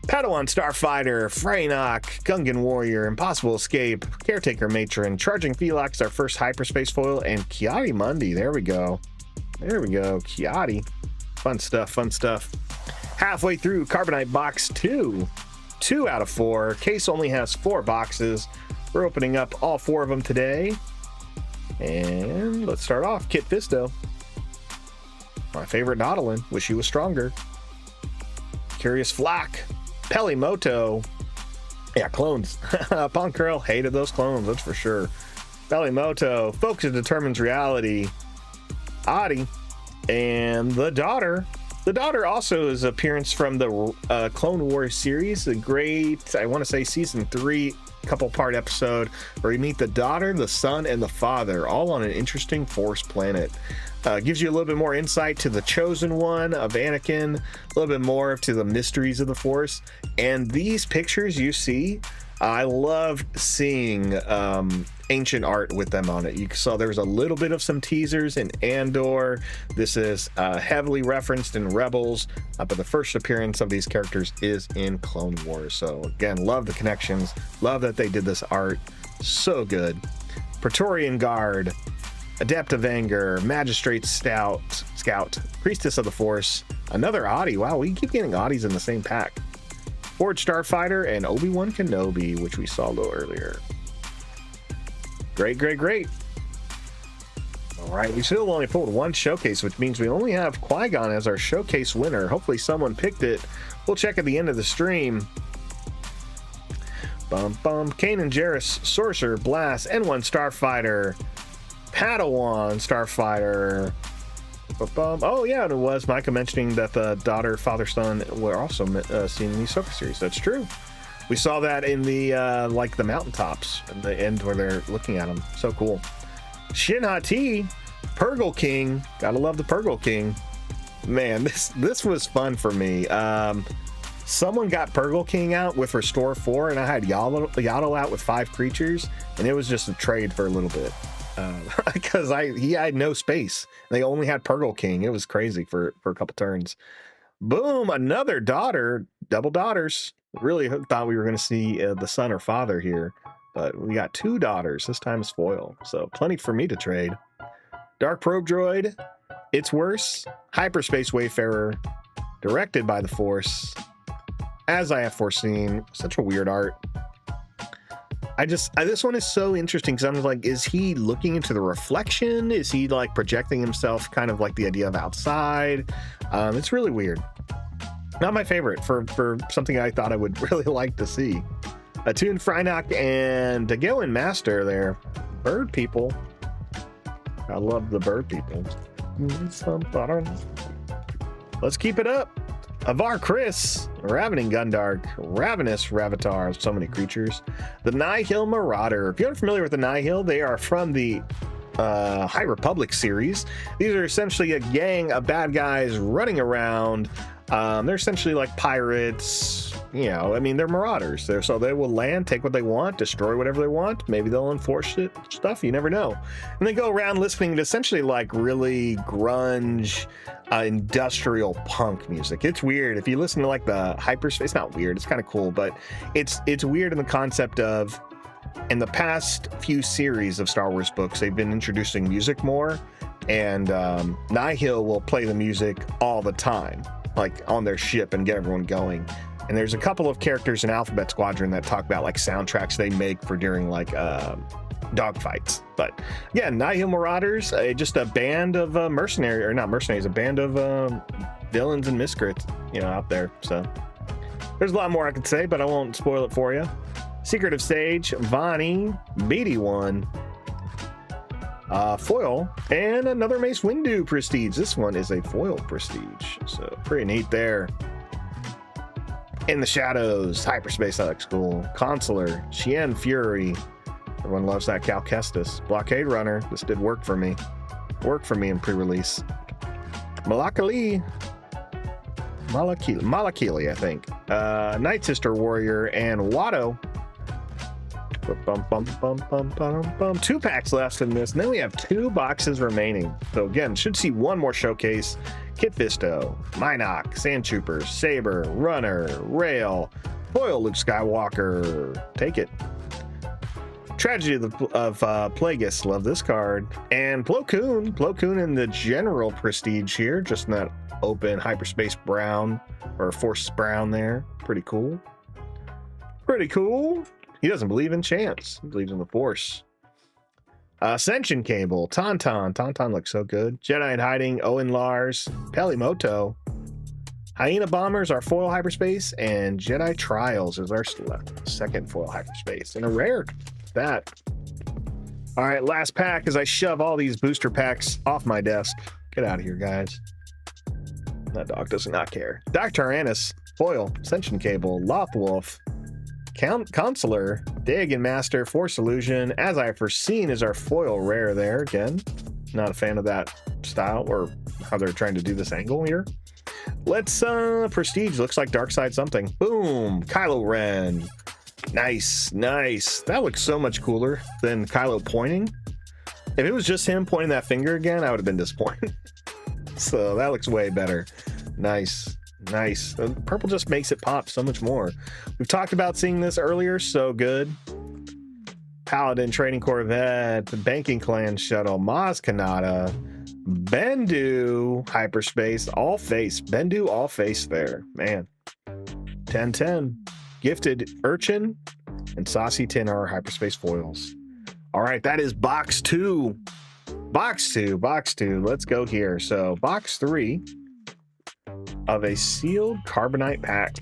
Padawan Starfighter, Freynock, Gungan Warrior, Impossible Escape, Caretaker Matron, Charging Felix, our first hyperspace foil, and Kiati Mundi. There we go. There we go. Kiati. Fun stuff, fun stuff. Halfway through Carbonite box 2. 2 out of 4. Case only has 4 boxes. We're opening up all 4 of them today. And let's start off. Kit Fisto. My favorite Nautilin. Wish he was stronger. Curious Flack. Pelimoto. Yeah, clones. Ponkerel hated those clones, that's for sure. Pelimoto. Focus determines reality. Adi. And the daughter. The daughter also is appearance from the Clone Wars series. The great, I want to say season 3, couple part episode where we meet the daughter, the son, and the father, all on an interesting Force planet. Gives you a little bit more insight to the chosen one of Anakin, a little bit more to the mysteries of the Force. And these pictures you see, I love seeing ancient art with them on it. You saw there was a little bit of some teasers in Andor. This is heavily referenced in Rebels, but the first appearance of these characters is in Clone Wars. So again, love the connections. Love that they did this art. So good. Praetorian Guard, Adept of Anger, Magistrate Scout, Priestess of the Force, another Audi. Wow, we keep getting Audis in the same pack. Forge Starfighter, and Obi-Wan Kenobi, which we saw a little earlier. Great, great, great. All right, we still only pulled 1 showcase, which means we only have Qui-Gon as our showcase winner. Hopefully someone picked it. We'll check at the end of the stream. Kanan Jarrus, Sorcerer, Blast, N1 Starfighter, Padawan Starfighter. Oh yeah, and it was Micah mentioning that the daughter, father, son were also seen in the Ahsoka series. That's true. We saw that in the like the mountaintops at the end where they're looking at them. So cool. Shin Hati, Purgle King. Gotta love the Purgle King. Man, this was fun for me. Someone got Purgle King out with Restore 4, and I had Yaddle out with 5 creatures, and it was just a trade for a little bit. Because he had no space. They only had Purgle King. It was crazy for a couple turns. Boom, another daughter, double daughters. Really thought we were going to see the son or father here, but we got 2 daughters. This time is foil, so plenty for me to trade. Dark Probe Droid, It's Worse, Hyperspace Wayfarer, directed by the Force, as I have foreseen. Such a weird art. This one is so interesting because I'm like, is he looking into the reflection? Is he like projecting himself kind of like the idea of outside? It's really weird. Not my favorite for something I thought I would really like to see. Toon Freynock and Dagilin Master there. Bird people. I love the bird people. Let's keep it up. Avar Chris, Ravening Gundark, Ravenous Ravatar, so many creatures. The Nihil Marauder. If you're unfamiliar with the Nihil, they are from the High Republic series. These are essentially a gang of bad guys running around. They're essentially like pirates, you know, I mean, they're marauders. So they will land, take what they want, destroy whatever they want. Maybe they'll enforce stuff, you never know. And they go around listening to essentially like really grunge, industrial punk music. It's weird. If you listen to like the hyperspace, it's not weird, it's kind of cool, but it's weird in the concept of, in the past few series of Star Wars books, they've been introducing music more, and Nihil will play the music all the time, like on their ship, and get everyone going. And there's a couple of characters in Alphabet Squadron that talk about like soundtracks they make for during like dogfights. But yeah, Nihil Marauders, just a band of mercenaries, or not mercenaries, a band of villains and miscreants, you know, out there. So there's a lot more I could say, but I won't spoil it for you. Secret of Sage, Vani, BD1, foil, and another Mace Windu Prestige. This one is a foil Prestige, so pretty neat there. In the Shadows, Hyperspace, that looks cool. Consular, Chien Fury. Everyone loves that Cal Kestis. Blockade Runner, this did work for me. Worked for me in pre-release. Malakili, I think. Night Sister Warrior, and Watto. Bum, bum, bum, bum, bum, bum. 2 packs left in this, and then we have 2 boxes remaining. So again, should see one more showcase. Kit Fisto, Minoc, Sand Troopers, Saber, Runner, Rail, Foil Luke Skywalker. Take it. Tragedy of Plagueis, love this card. And Plo Koon in the general prestige here, just in that open hyperspace brown, or force brown there. Pretty cool. Pretty cool. He doesn't believe in chance. He believes in the force. Ascension Cable, Tauntaun looks so good. Jedi in Hiding, Owen Lars, Pelimoto. Hyena Bombers, our foil hyperspace, and Jedi Trials is our second foil hyperspace. And a rare, that. All right, last pack as I shove all these booster packs off my desk. Get out of here, guys. That dog does not care. Dr. Tyrannus, foil, Ascension Cable, Lothwolf, Consular, Dagon Master, Force Illusion, As I Have Foreseen is our foil rare there. Again, not a fan of that style or how they're trying to do this angle here. Let's Prestige, looks like Dark Side something. Boom, Kylo Ren. Nice. That looks so much cooler than Kylo pointing. If it was just him pointing that finger again, I would have been disappointed. So that looks way better. Nice. Purple just makes it pop so much more. We've talked about seeing this earlier, so good. Paladin Trading Corvette, the Banking Clan Shuttle, Maz Kanata, Bendu Hyperspace, all face. Bendu all face there, man. 10-10. Gifted Urchin and Saucy 10 are hyperspace foils. All right, that is box 2. Box 2. Let's go here. So box 3 of a sealed Carbonite pack.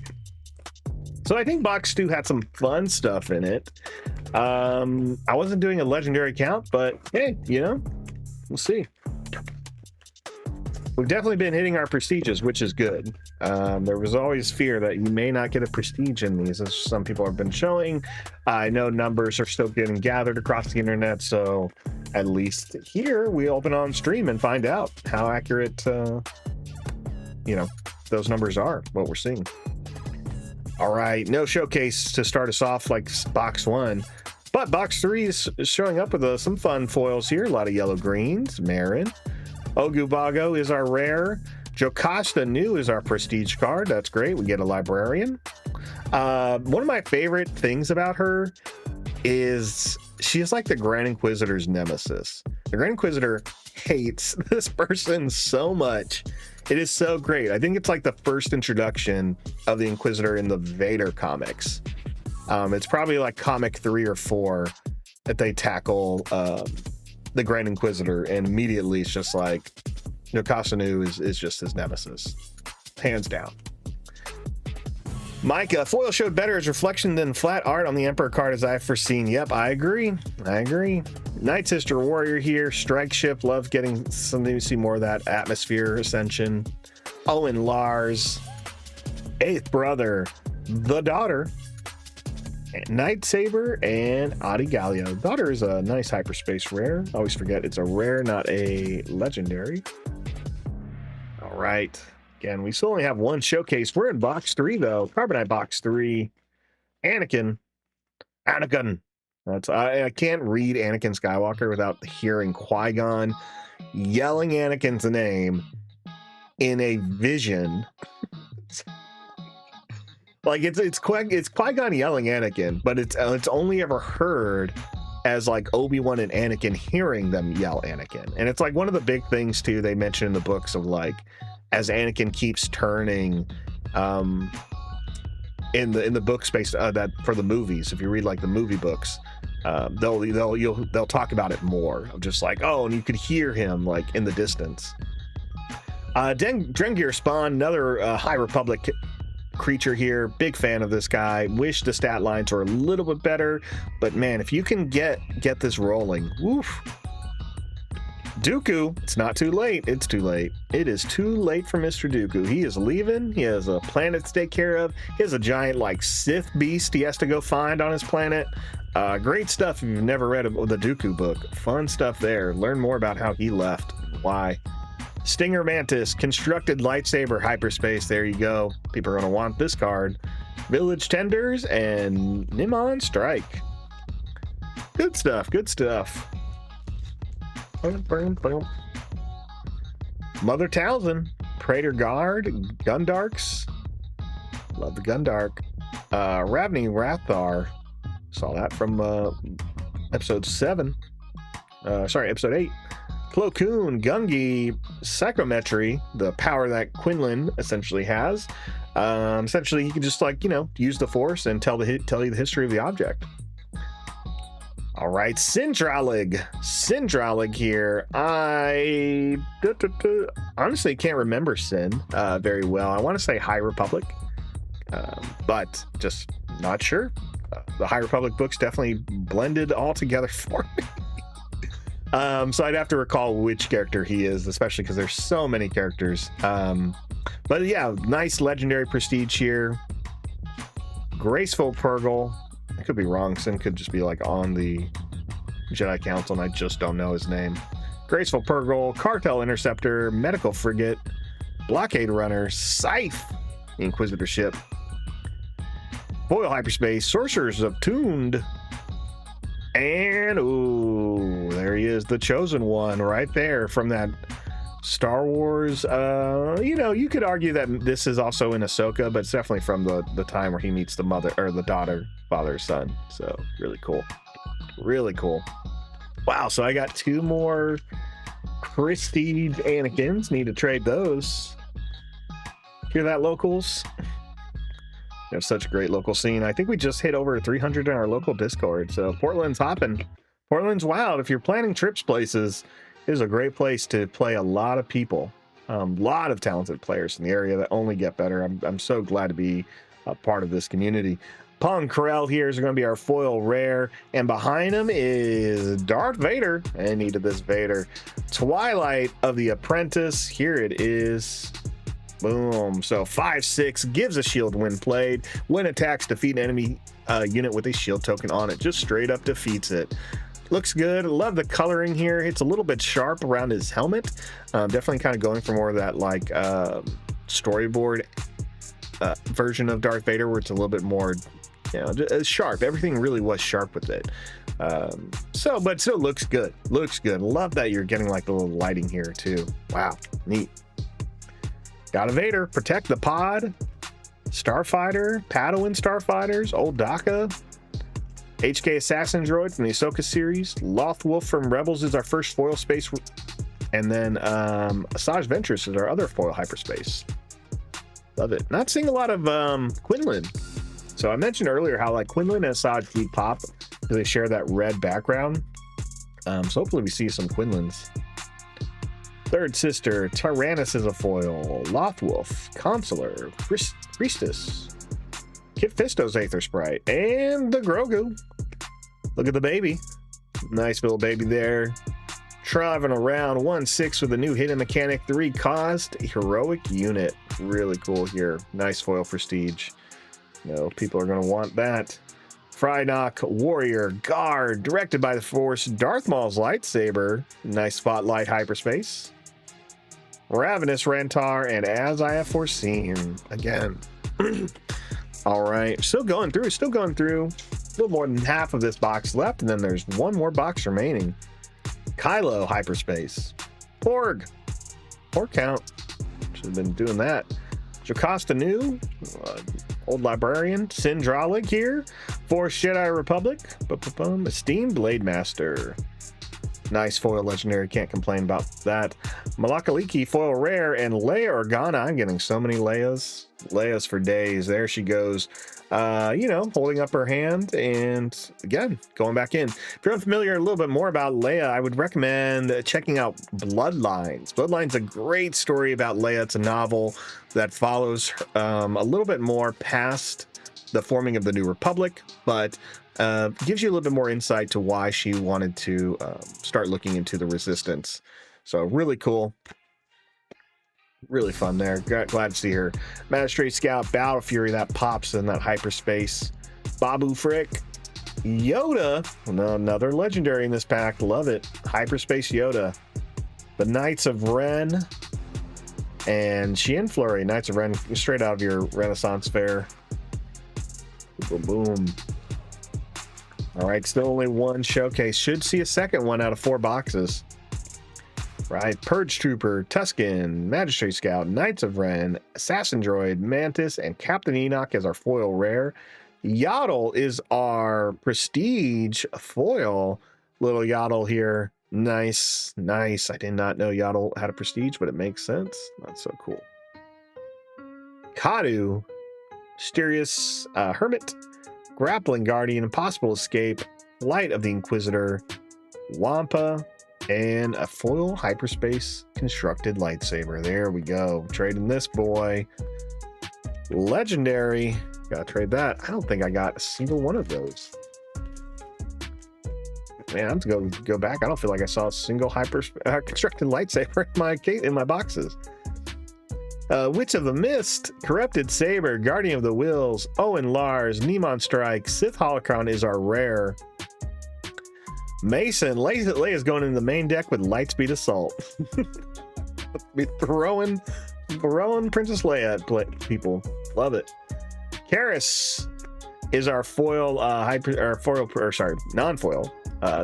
So I think box 2 had some fun stuff in it. I wasn't doing a legendary count, but hey, we'll see. We've definitely been hitting our prestiges, which is good. There was always fear that you may not get a prestige in these, as some people have been showing. I know numbers are still getting gathered across the internet, so at least here we open on stream and find out how accurate, those numbers are, what we're seeing. All right, no showcase to start us off like box 1, but box 3 is showing up with some fun foils here. A lot of yellow greens. Marin. Ogubago is our rare. Jocasta Nu is our prestige card. That's great. We get a librarian. One of my favorite things about her is she is like the Grand Inquisitor's nemesis. The Grand Inquisitor hates this person so much. It is so great. I think it's like the first introduction of the Inquisitor in the Vader comics. It's probably like comic 3 or 4 that they tackle the Grand Inquisitor, and immediately it's just like Jocasta Nu is just his nemesis, hands down. Micah, foil showed better as reflection than flat art on the Emperor card, as I've foreseen. Yep, I agree. Night Sister Warrior here. Strike Ship, love getting something to see more of that atmosphere ascension. Owen Lars, Eighth Brother, The Daughter, Night Saber, and Adi Gallia. Daughter is a nice hyperspace rare. I always forget it's a rare, not a legendary. All right. Again, we still only have one showcase. We're in box 3 though. Carbonite box 3. Anakin. That's I can't read Anakin Skywalker without hearing Qui-Gon yelling Anakin's name in a vision. Like it's Qui-Gon yelling Anakin, but it's only ever heard as like Obi-Wan and Anakin hearing them yell Anakin. And it's like one of the big things too they mention in the books of like as Anakin keeps turning in the book space that for the movies, if you read like the movie books, they'll talk about it more of just like, oh, and you could hear him like in the distance. Drengir Spawn, another High Republic creature here. Big fan of this guy. Wish the stat lines were a little bit better, but man, if you can get this rolling, woof. Dooku, it's not too late. It's too late. It is too late for Mr. Dooku. He is leaving. He has a planet to take care of. He has a giant like Sith beast he has to go find on his planet. Great stuff if you've never read the Dooku book. Fun stuff there. Learn more about how he left. Why. Stinger Mantis, constructed lightsaber hyperspace. There you go. People are going to want this card. Village Tenders and Nimon Strike. Good stuff. Good stuff. Mother Townsend, Praetor Guard, Gundarks. Love the Gundark. Ravni Rathar. Saw that from episode 7. Episode 8. Plo Koon, Gungi, Psychometry, the power that Quinlan essentially has. Essentially, he can just, like, you know, use the Force and tell you the history of the object. All right, Syndralig here. I honestly can't remember Sin very well. I want to say High Republic, but just not sure. The High Republic books definitely blended all together for me. So I'd have to recall which character he is, especially because there's so many characters. But yeah, nice legendary prestige here. Graceful Purgle. I could be wrong. Sin could just be like on the Jedi Council and I just don't know his name. Graceful Purgle, Cartel Interceptor, Medical Frigate, Blockade Runner, Scythe, Inquisitor Ship, Foil Hyperspace, Sorcerers of Tuned, and ooh, there he is, the Chosen One right there from that Star Wars. You know, you could argue that this is also in Ahsoka, but it's definitely from the time where he meets the mother or the daughter, father, son. So really cool. Really cool. Wow, so I got 2 more prestige Anakins. Need to trade those. Hear that, locals? We have such a great local scene. I think we just hit over 300 in our local Discord. So Portland's hopping. Portland's wild. If you're planning trips places, it is a great place to play a lot of people. A lot of talented players in the area that only get better. I'm so glad to be a part of this community. Pong Corral here is going to be our foil rare, and behind him is Darth Vader. I needed this Vader. Twilight of the Apprentice. Here it is. Boom. So 5/6 gives a shield when played. When attacks, defeat an enemy unit with a shield token on it. Just straight up defeats it. Looks good. Love the coloring here. It's a little bit sharp around his helmet. Definitely kind of going for more of that like storyboard version of Darth Vader, where it's a little bit more, you know, sharp. Everything really was sharp with it. But still looks good. Looks good. Love that you're getting like the little lighting here too. Wow, neat. Got a Vader. Protect the Pod. Starfighter. Padawan Starfighters. Old Daka. HK Assassin Droid from the Ahsoka series. Lothwolf from Rebels is our first foil space. And then Asajj Ventress is our other foil hyperspace. Love it. Not seeing a lot of Quinlan. So I mentioned earlier how like Quinlan and Asajj keep pop because they share that red background. So hopefully we see some Quinlans. Third Sister, Tyrannus is a foil. Lothwolf, Consular, Priestess, Kit Fisto's Aether Sprite, and the Grogu. Look at the baby. Nice little baby there. Driving around 1/6 with a new hidden mechanic, 3 cost, heroic unit. Really cool here. Nice foil prestige. You know, people are going to want that. Frydok, Warrior, Guard, directed by the Force, Darth Maul's lightsaber. Nice spotlight hyperspace. Ravenous Rentar, and as I have foreseen, again. All right, still going through. A little more than half of this box left, and then there's 1 more box remaining. Kylo hyperspace. Porg count. Should have been doing that. Jocasta Nu, old librarian. Syndralig here. Force Jedi Republic. Esteemed Blade Master. Nice foil legendary, can't complain about that. Malakaliki foil rare, and Leia Organa. I'm getting so many Leias for days. There she goes. You know, holding up her hand, and again, going back in. If you're unfamiliar a little bit more about Leia, I would recommend checking out Bloodlines. Bloodlines is a great story about Leia. It's a novel that follows a little bit more past the forming of the New Republic, but gives you a little bit more insight to why she wanted to start looking into the Resistance. So really cool. Really fun there. Glad to see her. Magistrate Scout, Battle Fury, that pops in that hyperspace. Babu Frick, Yoda, another legendary in this pack. Love it. Hyperspace Yoda. The Knights of Ren, and Xian Flurry. Knights of Ren, straight out of your Renaissance fair. Boom, boom. All right, still only one showcase. Should see a second one out of 4 boxes. Right, Purge Trooper, Tusken, Magistrate Scout, Knights of Ren, Assassin Droid, Mantis, and Captain Enoch as our foil rare. Yaddle is our prestige foil. Little Yaddle here. Nice, nice. I did not know Yaddle had a prestige, but it makes sense. That's so cool. Kadu, Mysterious Hermit, Grappling Guardian, Impossible Escape, Light of the Inquisitor, Wampa, and a foil hyperspace constructed lightsaber. There we go. Trading this boy. Legendary. Gotta trade that. I don't think I got a single one of those. Man, I have to go back. I don't feel like I saw a single constructed lightsaber in my boxes. Witch of the Mist, Corrupted Saber, Guardian of the Wills, Owen Lars, Nemon Strike, Sith Holocron is our rare. Mason, Leia's going into the main deck with Lightspeed Assault. Be throwing Princess Leia at people. Love it. Karis is our foil, non-foil.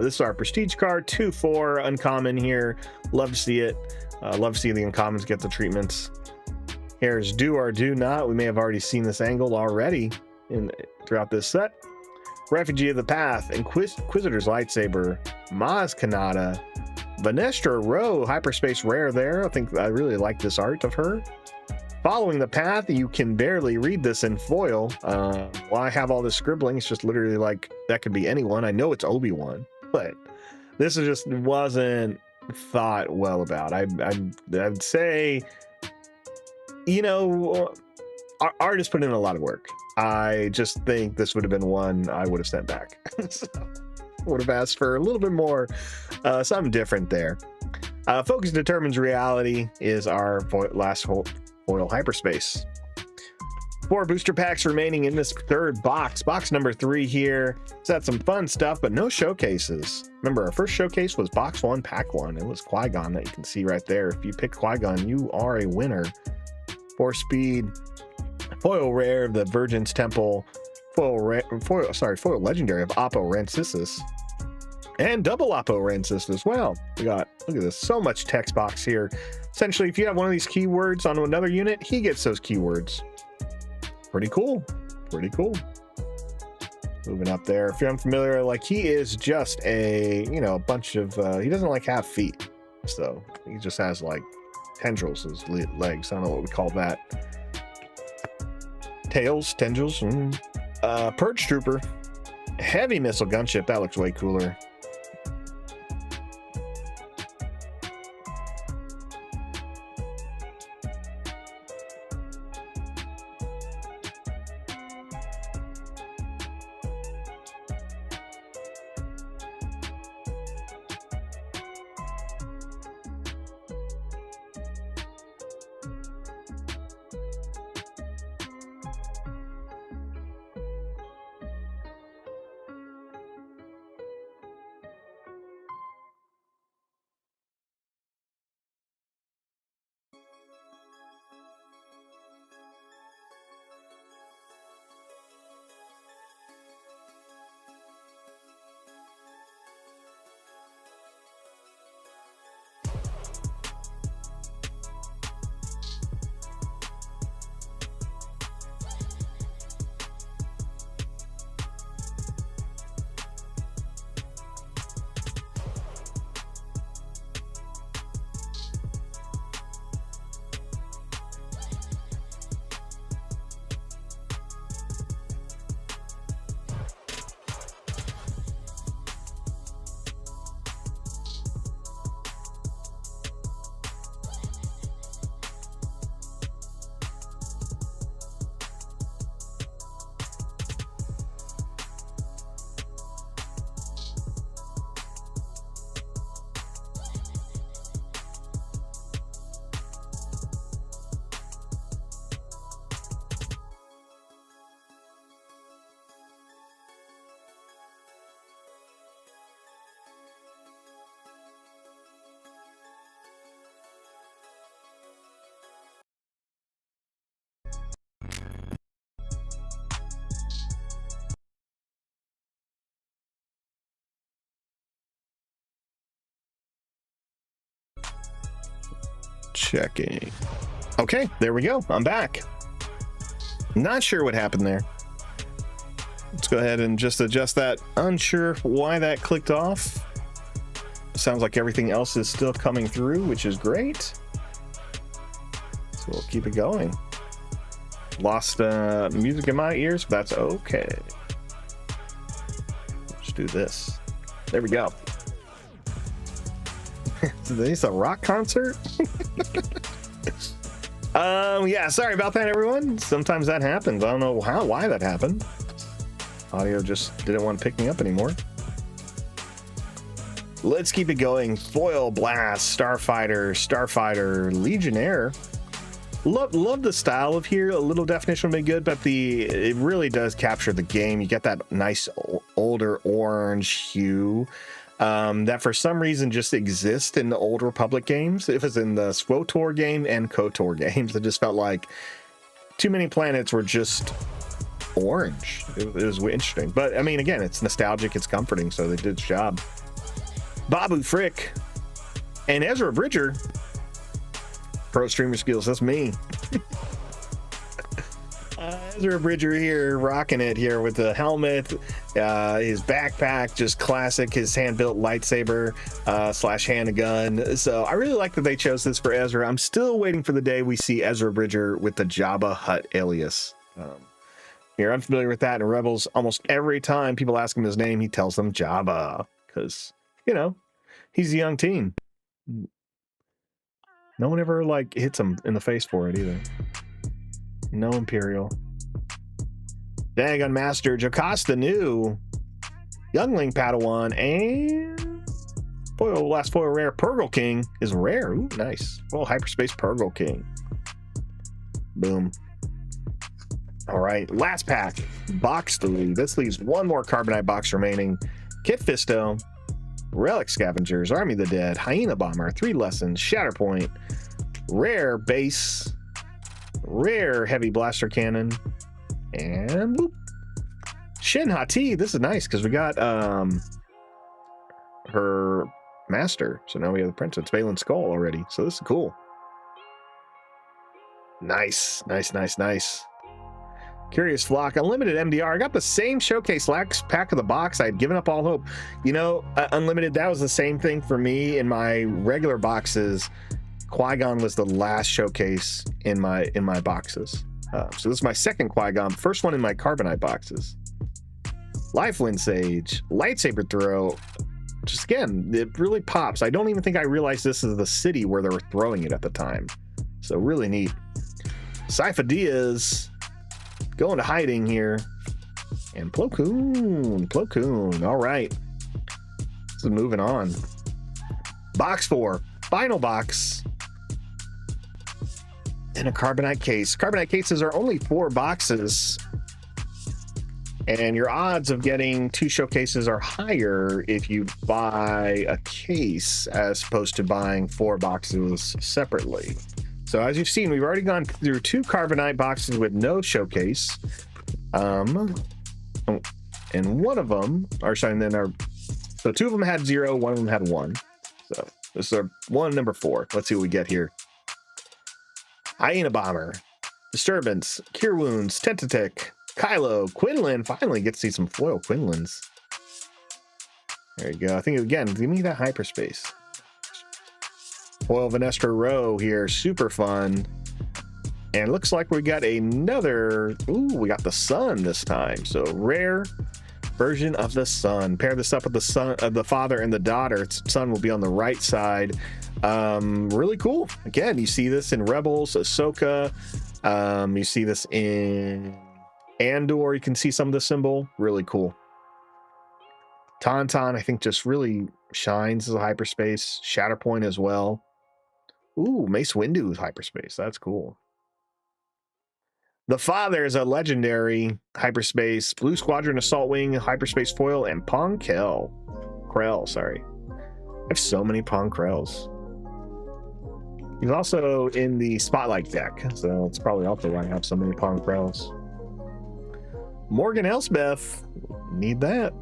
This is our prestige card, 2/4 uncommon here. Love to see it. Love to see the uncommons get the treatments. Here's Do or Do Not. We may have already seen this angle already throughout this set. Refugee of the Path, Inquisitor's Lightsaber, Maz Kanata, Vanestra Rowe, hyperspace rare there. I think I really like this art of her. Following the Path, you can barely read this in foil. While I have all this scribbling, it's just literally like, that could be anyone. I know it's Obi-Wan, but this just wasn't thought well about. I'd say, you know, our artist put in a lot of work. I just think this would have been one I would have sent back. So, would have asked for a little bit more, something different there. Focus Determines Reality is our last foil hyperspace. 4 booster packs remaining in this third box. Box number 3 here. It's had some fun stuff, but no showcases. Remember, our first showcase was box 1, pack 1. It was Qui-Gon that you can see right there. If you pick Qui-Gon, you are a winner. 4-speed. Foil rare of the Virgin's Temple, foil legendary of Oppo Rancisis, and double Oppo Rancisis as well. We got, look at this, so much text box here. Essentially, if you have one of these keywords on another unit, he gets those keywords. Pretty cool. Pretty cool. Moving up there. If you're unfamiliar, like, he is just a, you know, a bunch of, he doesn't like have feet. So he just has like tendrils as legs. I don't know what we call that. Tails, tendrils. Purge Trooper, Heavy Missile Gunship. That looks way cooler. Checking. Okay, there we go. I'm back. Not sure what happened there. Let's go ahead and just adjust that. Unsure why that clicked off. Sounds like everything else is still coming through, which is great. So we'll keep it going. Lost music in my ears, but that's okay. Let's do this. There we go. Is this a rock concert? Yeah, sorry about that, everyone. Sometimes that happens. I don't know why that happened. Audio just didn't want to pick me up anymore. Let's keep it going. Foil, Blast, Starfighter, Legionnaire. Love the style of here. A little definition would be good, but it really does capture the game. You get that nice older orange hue that for some reason just exists in the old Republic games. It was in the SWTOR game and KOTOR games. It just felt like too many planets were just orange. It was interesting, but I mean, again, it's nostalgic, it's comforting, so they did its job. Babu Frick and Ezra Bridger. Pro streamer skills, that's me. Ezra Bridger here, rocking it here with the helmet, his backpack, just classic, his hand-built lightsaber slash handgun. So I really like that they chose this for Ezra. I'm still waiting for the day we see Ezra Bridger with the Jabba Hutt alias. You're unfamiliar with that in Rebels. Almost every time people ask him his name, he tells them Jabba, because, you know, he's a young teen. No one ever like hits him in the face for it either. No Imperial. Dagon Master Jocasta new Youngling Padawan, and last foil rare Purgle King is rare. Ooh, nice. Well, hyperspace Purgle King. Boom. All right, last pack. Box 3. This leaves one more Carbonite box remaining. Kit Fisto, Relic Scavengers, Army of the Dead, Hyena Bomber, 3 Lessons, Shatterpoint, rare base, rare heavy blaster cannon, and boop. Shin Hati. This is nice because we got her master, so now we have the princess Valen Skull already, so this is cool. Nice. Curious Flock, Unlimited MDR. I got the same showcase last pack of the box. I had given up all hope. You know, Unlimited, that was the same thing for me in my regular boxes. Qui-Gon was the last showcase in my boxes. So this is my second Qui-Gon, first one in my Carbonite boxes. Lifeline Sage, Lightsaber Throw. Just again, it really pops. I don't even think I realized this is the city where they were throwing it at the time. So really neat. Sypha Diaz. Going to hiding here. And Plo Koon. All right. So moving on. Box 4. Final box. And a Carbonite case. Carbonite cases are only 4 boxes. And your odds of getting 2 showcases are higher if you buy a case as opposed to buying 4 boxes separately. So as you've seen, we've already gone through 2 Carbonite boxes with no showcase. And one of them, so 2 of them had 0, 1 of them had 1. So this is our one, number 4. Let's see what we get here. Hyena Bomber, Disturbance, Cure Wounds, Tentatek, Kylo, Quinlan. Finally get to see some foil Quinlans. There you go. I think, again, give me that hyperspace. Foil Vanestra Row here, super fun. And looks like we got another, we got the sun this time. So rare version of the sun. Pair this up with the son, the father and the daughter. Son will be on the right side. Really cool. Again, you see this in Rebels, Ahsoka. You see this in Andor. You can see some of the symbol. Really cool. Tauntaun, I think, just really shines as a hyperspace. Shatterpoint as well. Ooh, Mace Windu is hyperspace. That's cool. The father is a legendary hyperspace. Blue Squadron Assault Wing, hyperspace foil, and Pong Krell, sorry. I have so many Pong Krells. He's also in the Spotlight deck, so it's probably also why I have so many Pong Krells. Morgan Elsbeth, need that.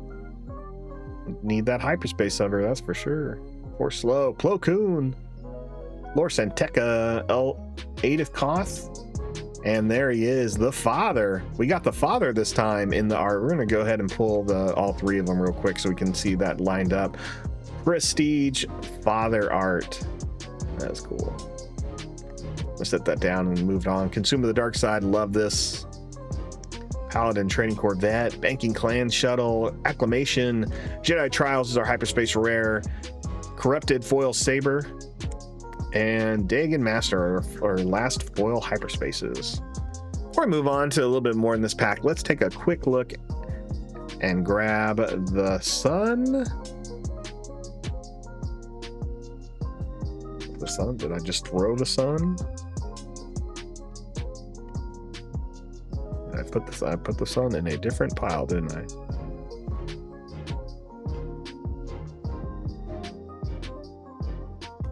Need that hyperspace under, that's for sure. Or slow. Plo Koon. Lord Santeca Edith Koth. And there he is, the father. We got the father this time in the art. We're going to go ahead and pull all three of them real quick so we can see that lined up. Prestige father art. That's cool. Let's set that down and moved on. Consume of the Dark Side. Love this. Paladin Training Corvette. Banking Clan Shuttle. Acclamation. Jedi Trials is our hyperspace rare. Corrupted Foil Saber. And Dagon Master, our last foil hyperspaces. Before we move on to a little bit more in this pack, let's take a quick look and grab the sun. The sun? Did I just throw the sun? I put the sun in a different pile, didn't I?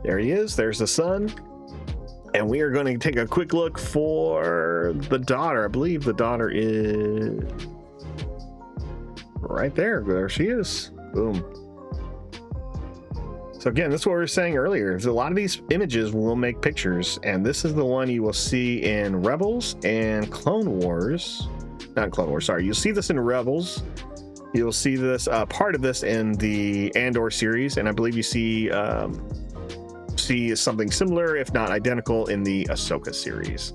There he is. There's the sun. And we are going to take a quick look for the daughter. I believe the daughter is right there. There she is. Boom. So again, this is what we were saying earlier. A lot of these images will make pictures, and this is the one you will see in Rebels and Clone Wars. Not Clone Wars, sorry. You'll see this in Rebels. You'll see this part of this in the Andor series, and I believe you see something similar, if not identical, in the Ahsoka series.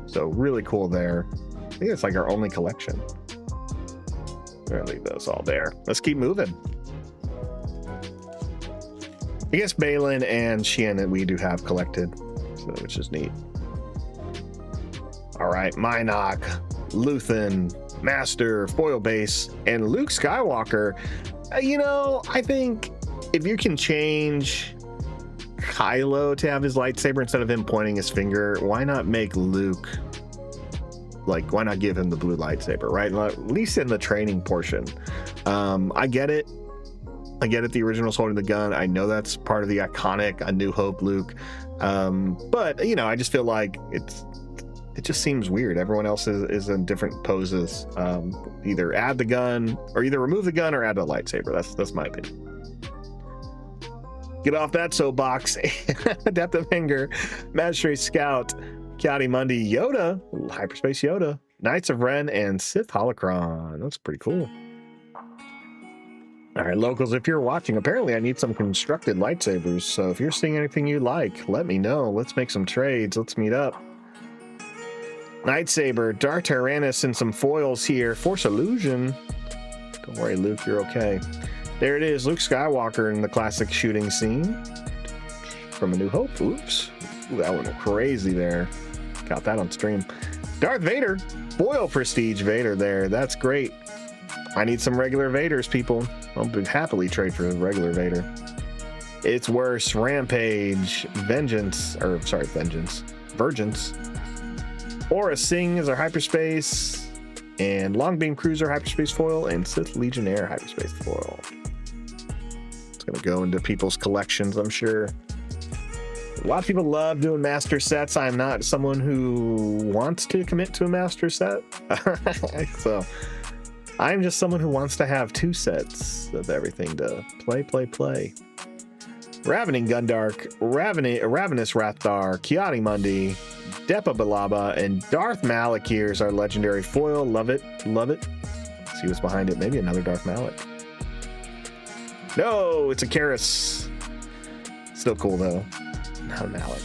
So really cool there. I think it's like our only collection. I'll leave those all there. Let's keep moving. I guess Balin and Shannon we do have collected, so, which is neat. All right, Minok, Luthen, Master, Foil Base, and Luke Skywalker. You know, I think if you can change Kylo to have his lightsaber instead of him pointing his finger, why not make Luke, like, why not give him the blue lightsaber, right? At least in the training portion. I get it. The original's holding the gun. I know that's part of the iconic A New Hope Luke. But, you know, I just feel like it just seems weird. Everyone else is in different poses. Either add the gun, or either remove the gun or add the lightsaber. That's my opinion. Get off that soapbox. Depth of Anger, Magistrate Scout, Kiadi Mundi, Yoda, Hyperspace Yoda, Knights of Ren, and Sith Holocron. That's pretty cool. All right, locals, if you're watching, apparently I need some constructed lightsabers. So if you're seeing anything you like, let me know. Let's make some trades. Let's meet up. Lightsaber, Darth Tyrannus, and some foils here. Force Illusion. Don't worry, Luke, you're okay. There it is, Luke Skywalker in the classic shooting scene from A New Hope. Oops. Ooh, that went crazy there. Got that on stream. Darth Vader, foil Prestige Vader there. That's great. I need some regular Vaders, people. I'll happily trade for a regular Vader. It's worse. Rampage, Vengeance. Aura Singh is our hyperspace, and Longbeam Cruiser hyperspace foil, and Sith Legionnaire hyperspace foil. It's gonna go into people's collections, I'm sure. A lot of people love doing master sets. I'm not someone who wants to commit to a master set. So I'm just someone who wants to have two sets of everything to play. Ravening Gundark, Ravenous Rathdar, Kiadi Mundi, Depa Balaba, and Darth Malak here is our legendary foil. Love it. Let's see what's behind it. Maybe another Darth Malak. No, it's a Karis. Still cool though. Not a Malak.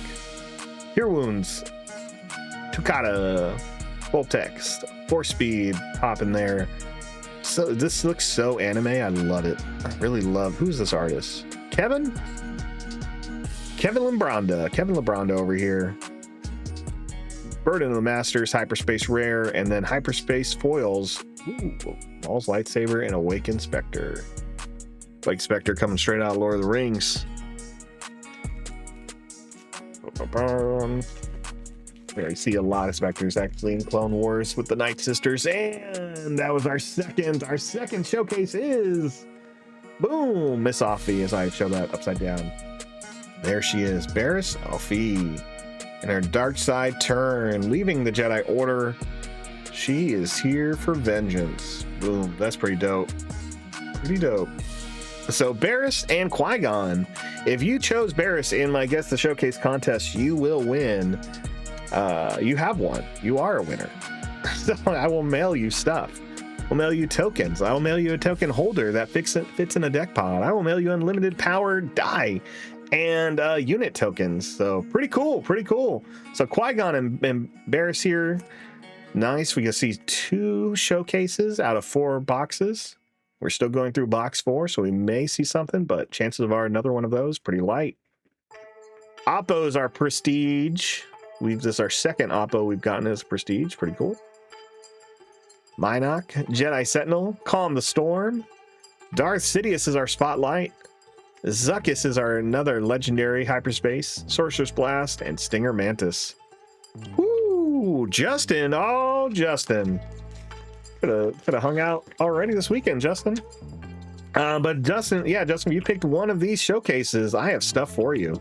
Cure Wounds, Tukata, Full Text, Force Speed, pop in there. So this looks so anime. I love it. I really love. Who's this artist? Kevin Lebranda over here. Burden of the Masters, hyperspace rare, and then hyperspace foils. Ooh, Maul's lightsaber and Awakened Spectre. Like Spectre coming straight out of Lord of the Rings. There you see a lot of Spectres actually in Clone Wars with the Night Sisters, and that was our second showcase is boom, Miss Offie, as I show that upside down. There she is, Barriss Offie, in her dark side turn, leaving the Jedi Order. She is here for vengeance. Boom, that's pretty dope. So Barris and Qui-Gon. If you chose Barris in my Guess the Showcase contest, you will win. You have one. You are a winner. So I will mail you stuff. I'll mail you tokens. I will mail you a token holder that fits in a deck pod. I will mail you unlimited power die and unit tokens. So pretty cool, pretty cool. So Qui-Gon and Barris here. Nice. We can see 2 showcases out of 4 boxes. We're still going through box 4, so we may see something, but chances are another one of those pretty light. Oppo is our prestige. This is our second Oppo we've gotten as prestige. Pretty cool. Minok, Jedi Sentinel, Calm the Storm. Darth Sidious is our spotlight. Zuckuss is our another legendary hyperspace. Sorcerer's Blast and Stinger Mantis. Woo! Justin, oh Justin. Could have hung out already this weekend, Justin. But Justin, you picked one of these showcases. I have stuff for you.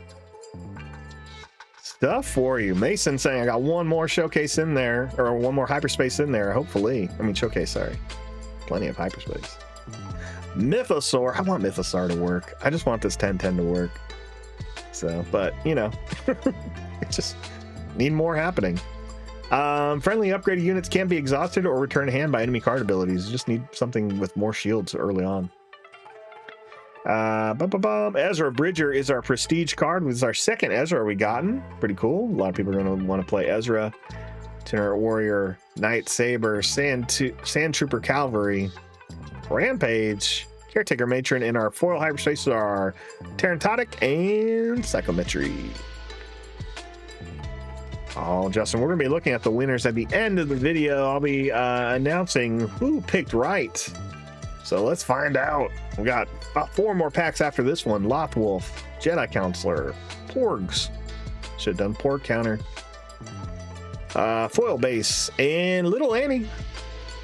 Stuff for you. Mason saying I got one more showcase in there, or one more hyperspace in there, hopefully. I mean, showcase, sorry. Plenty of hyperspace. Mythosaur. I want Mythosaur to work. I just want this 1010 to work. So, but, you know, it just need more happening. Friendly upgraded units can be exhausted or returned to hand by enemy card abilities. You just need something with more shields early on. Ezra Bridger is our prestige card. This is our second Ezra we gotten. Pretty cool. A lot of people are going to want to play Ezra. Itinerant Warrior, Night Saber, Sand Trooper Cavalry, Rampage, Caretaker Matron, and our foil hyperspaces are Terrantotic and Psychometry. Oh, Justin, we're going to be looking at the winners at the end of the video. I'll be announcing who picked right. So let's find out. We got about 4 more packs after this one. Lothwolf, Jedi Counselor, Porgs. Should have done Porg counter. Foil base, and Little Annie.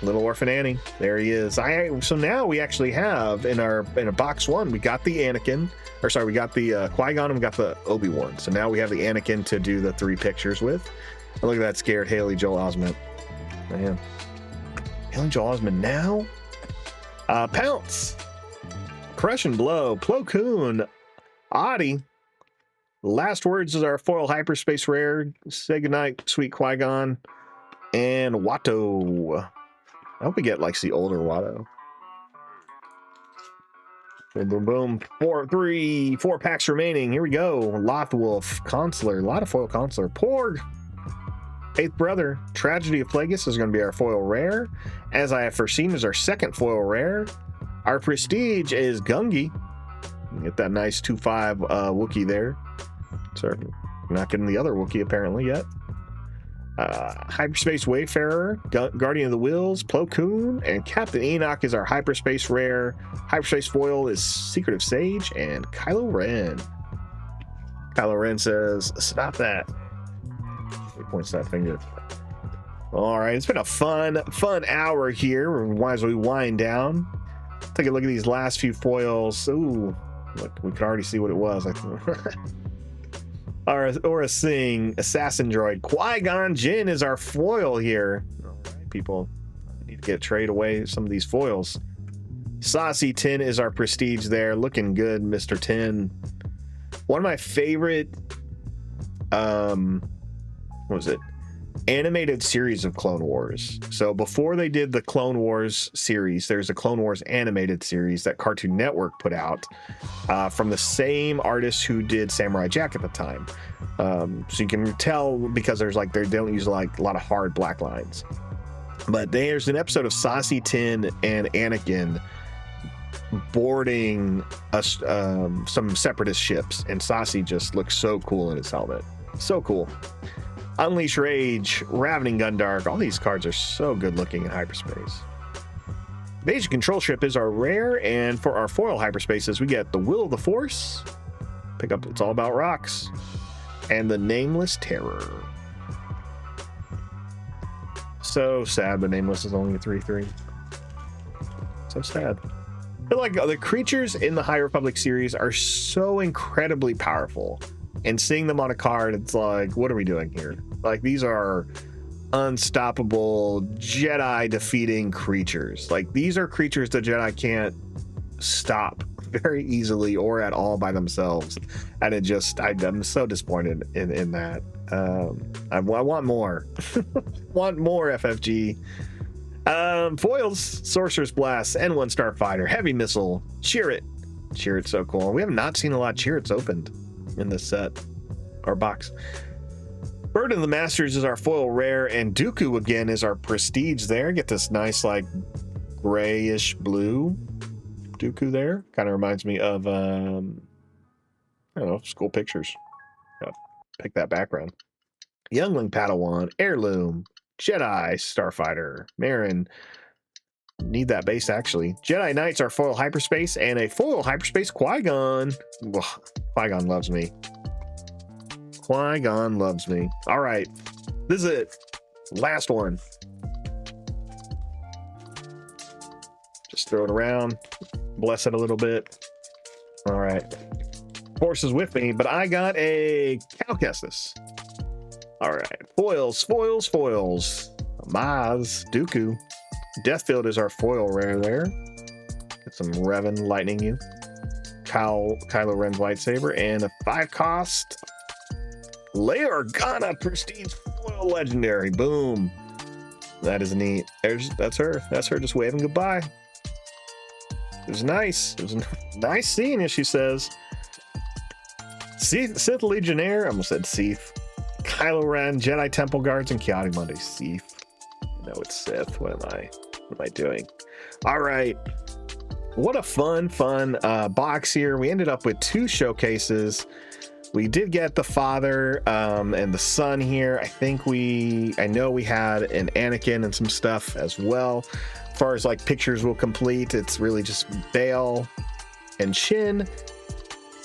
Little Orphan Annie. There he is. So now we actually have in a box 1, we got the Anakin. Or sorry, we got the Qui-Gon and we got the Obi-Wan. So now we have the Anakin to do the 3 pictures with. And look at that scared Haley Joel Osment. Man. Haley Joel Osment now? Pounce. Crush and Blow. Plo Koon. Adi. Last Words is our foil hyperspace rare. Say goodnight, sweet Qui-Gon. And Watto. I hope we get like the older Watto. Boom, boom, boom. 4 packs remaining. Here we go. Lothwolf, Consular, a lot of foil Consular. Porg, 8th Brother, Tragedy of Plagueis is going to be our foil rare. As I have foreseen, is our second foil rare. Our prestige is Gungi. Get that nice 2/5 Wookiee there. So we're not getting the other Wookiee apparently yet. Hyperspace Wayfarer, Guardian of the Wills, Plo Koon, and Captain Enoch is our hyperspace rare. Hyperspace foil is Secret of Sage and Kylo Ren. Kylo Ren says, "Stop that." He points that finger. All right, it's been a fun hour here. As we wind down, take a look at these last few foils. Ooh, look, we can already see what it was. Aura Singh, Assassin Droid, Qui-Gon Jinn is our foil here. All right, people, I need to get trade away some of these foils. Saucy Tin is our prestige there. Looking good, Mr. Tin. One of my favorite, what was it? Animated series of Clone Wars. So before they did the Clone Wars series, there's a Clone Wars animated series that Cartoon Network put out from the same artist who did Samurai Jack at the time. So you can tell because there's like, they don't use like a lot of hard black lines. But there's an episode of Saucy Tin and Anakin boarding some separatist ships, and Saucy just looks so cool in his helmet. So cool. Unleash Rage, Ravening Gundark. All these cards are so good looking in hyperspace. Basic Control Ship is our rare, and for our foil hyperspaces, we get the Will of the Force. Pick up It's All About Rocks. And the Nameless Terror. So sad the Nameless is only a 3/3. So sad. I feel like the creatures in the High Republic series are so incredibly powerful. And seeing them on a card, it's like, what are we doing here? Like, these are unstoppable Jedi defeating creatures. Like, these are creatures the Jedi can't stop. very easily or at all by themselves, and I'm so disappointed in that. I want more. Want more FFG. Foils, Sorcerer's Blast, N1 Starfighter, Heavy Missile, Chirrut. Chirrut's so cool. We have not seen a lot of Chirruts opened in this set or box. Bird of the Masters is our foil rare, and Dooku again is our prestige there. Get this nice like grayish blue Dooku there. Kind of reminds me of I don't know, school pictures. Pick that background. Youngling Padawan, Heirloom, Jedi Starfighter, Marin. Need that base actually. Jedi Knights are foil hyperspace, and a foil hyperspace Qui-Gon. Qui-Gon loves me. Qui-Gon loves me. All right, this is it. Last one. Just throw it around, bless it a little bit. All right. Force is with me, but I got a Cal Kestis. All right, foils, foils, foils. Maz, Dooku. Deathfield is our foil rare there. Get some Revan lightning you. Kylo Ren's lightsaber, and a 5-cost Leia Organa prestige foil legendary. Boom. That is neat. That's her. That's her just waving goodbye. It was nice. It was nice seeing you, she says. Sith Legionnaire, I almost said Sith. Kylo Ren, Jedi Temple Guards, and Chaotic Monday. Sith. No, it's Sith. What am I doing? All right. What a fun box here. We ended up with 2 showcases. We did get the father and the son here. I know we had an Anakin and some stuff as well. As far as like pictures will complete, it's really just Bail and Shin,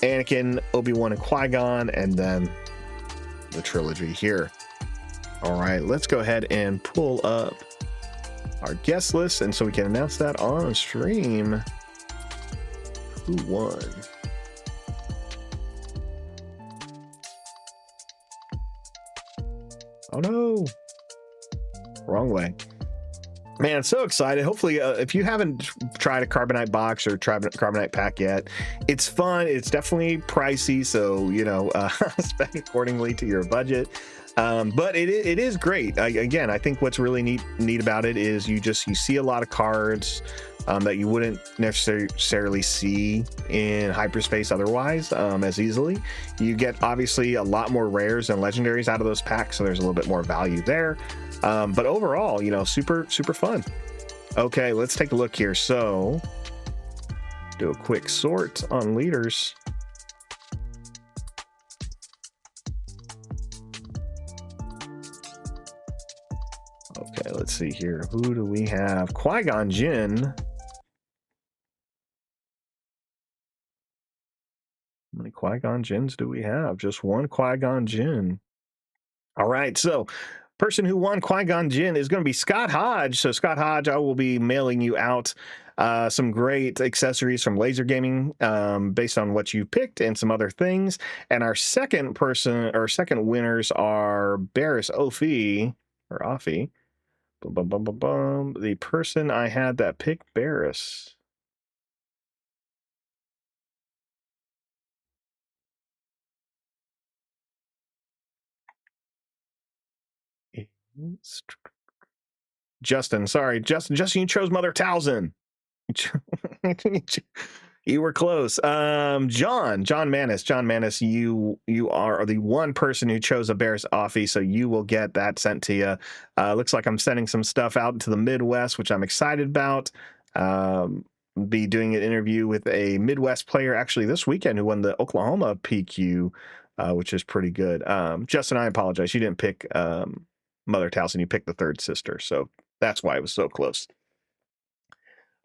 Anakin, Obi-Wan, and Qui-Gon, and then the trilogy here. All right, let's go ahead and pull up our guest list, and so we can announce that on stream. Who won? Oh no, wrong way. Man, so excited. Hopefully, if you haven't tried a Carbonite box or tried a Carbonite pack yet, it's fun. It's definitely pricey, so, you know, spend accordingly to your budget. But it is great. Again, I think what's really neat about it is you see a lot of cards that you wouldn't necessarily see in hyperspace otherwise as easily. You get obviously a lot more rares and legendaries out of those packs, so there's a little bit more value there. But overall, you know, super fun. Okay, let's take a look here. So do a quick sort on leaders. Okay, let's see here. Who do we have? Qui-Gon Jinn. How many Qui-Gon Jinns do we have? Just one Qui-Gon Jinn. All right, so person who won Qui-Gon Jinn is going to be Scott Hodge. So Scott Hodge, I will be mailing you out some great accessories from Laser Gaming based on what you picked and some other things. And our second winners are Barris Offie. The person I had that picked Barris. Justin, sorry. Justin, you chose Mother Talzin. You were close. John Manis, you are the one person who chose a Barris Offie, so you will get that sent to you. Looks like I'm sending some stuff out to the Midwest, which I'm excited about. Be doing an interview with a Midwest player actually this weekend who won the Oklahoma PQ, which is pretty good. Justin, I apologize. You didn't pick Mother Talzin, you picked the third sister, so that's why it was so close.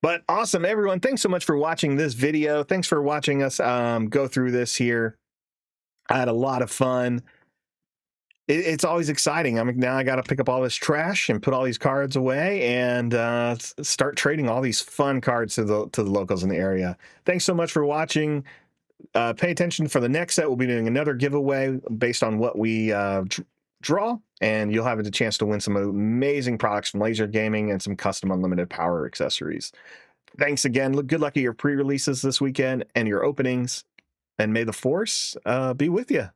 But awesome, everyone. Thanks so much for watching this video. Thanks for watching us go through this here. I had a lot of fun. It's always exciting. Now I got to pick up all this trash and put all these cards away and start trading all these fun cards to the locals in the area. Thanks so much for watching. Pay attention for the next set. We'll be doing another giveaway based on what we draw, and you'll have a chance to win some amazing products from Laser Gaming and some custom unlimited power accessories Thanks again. Good luck at your pre-releases this weekend and your openings. And may the force be with you.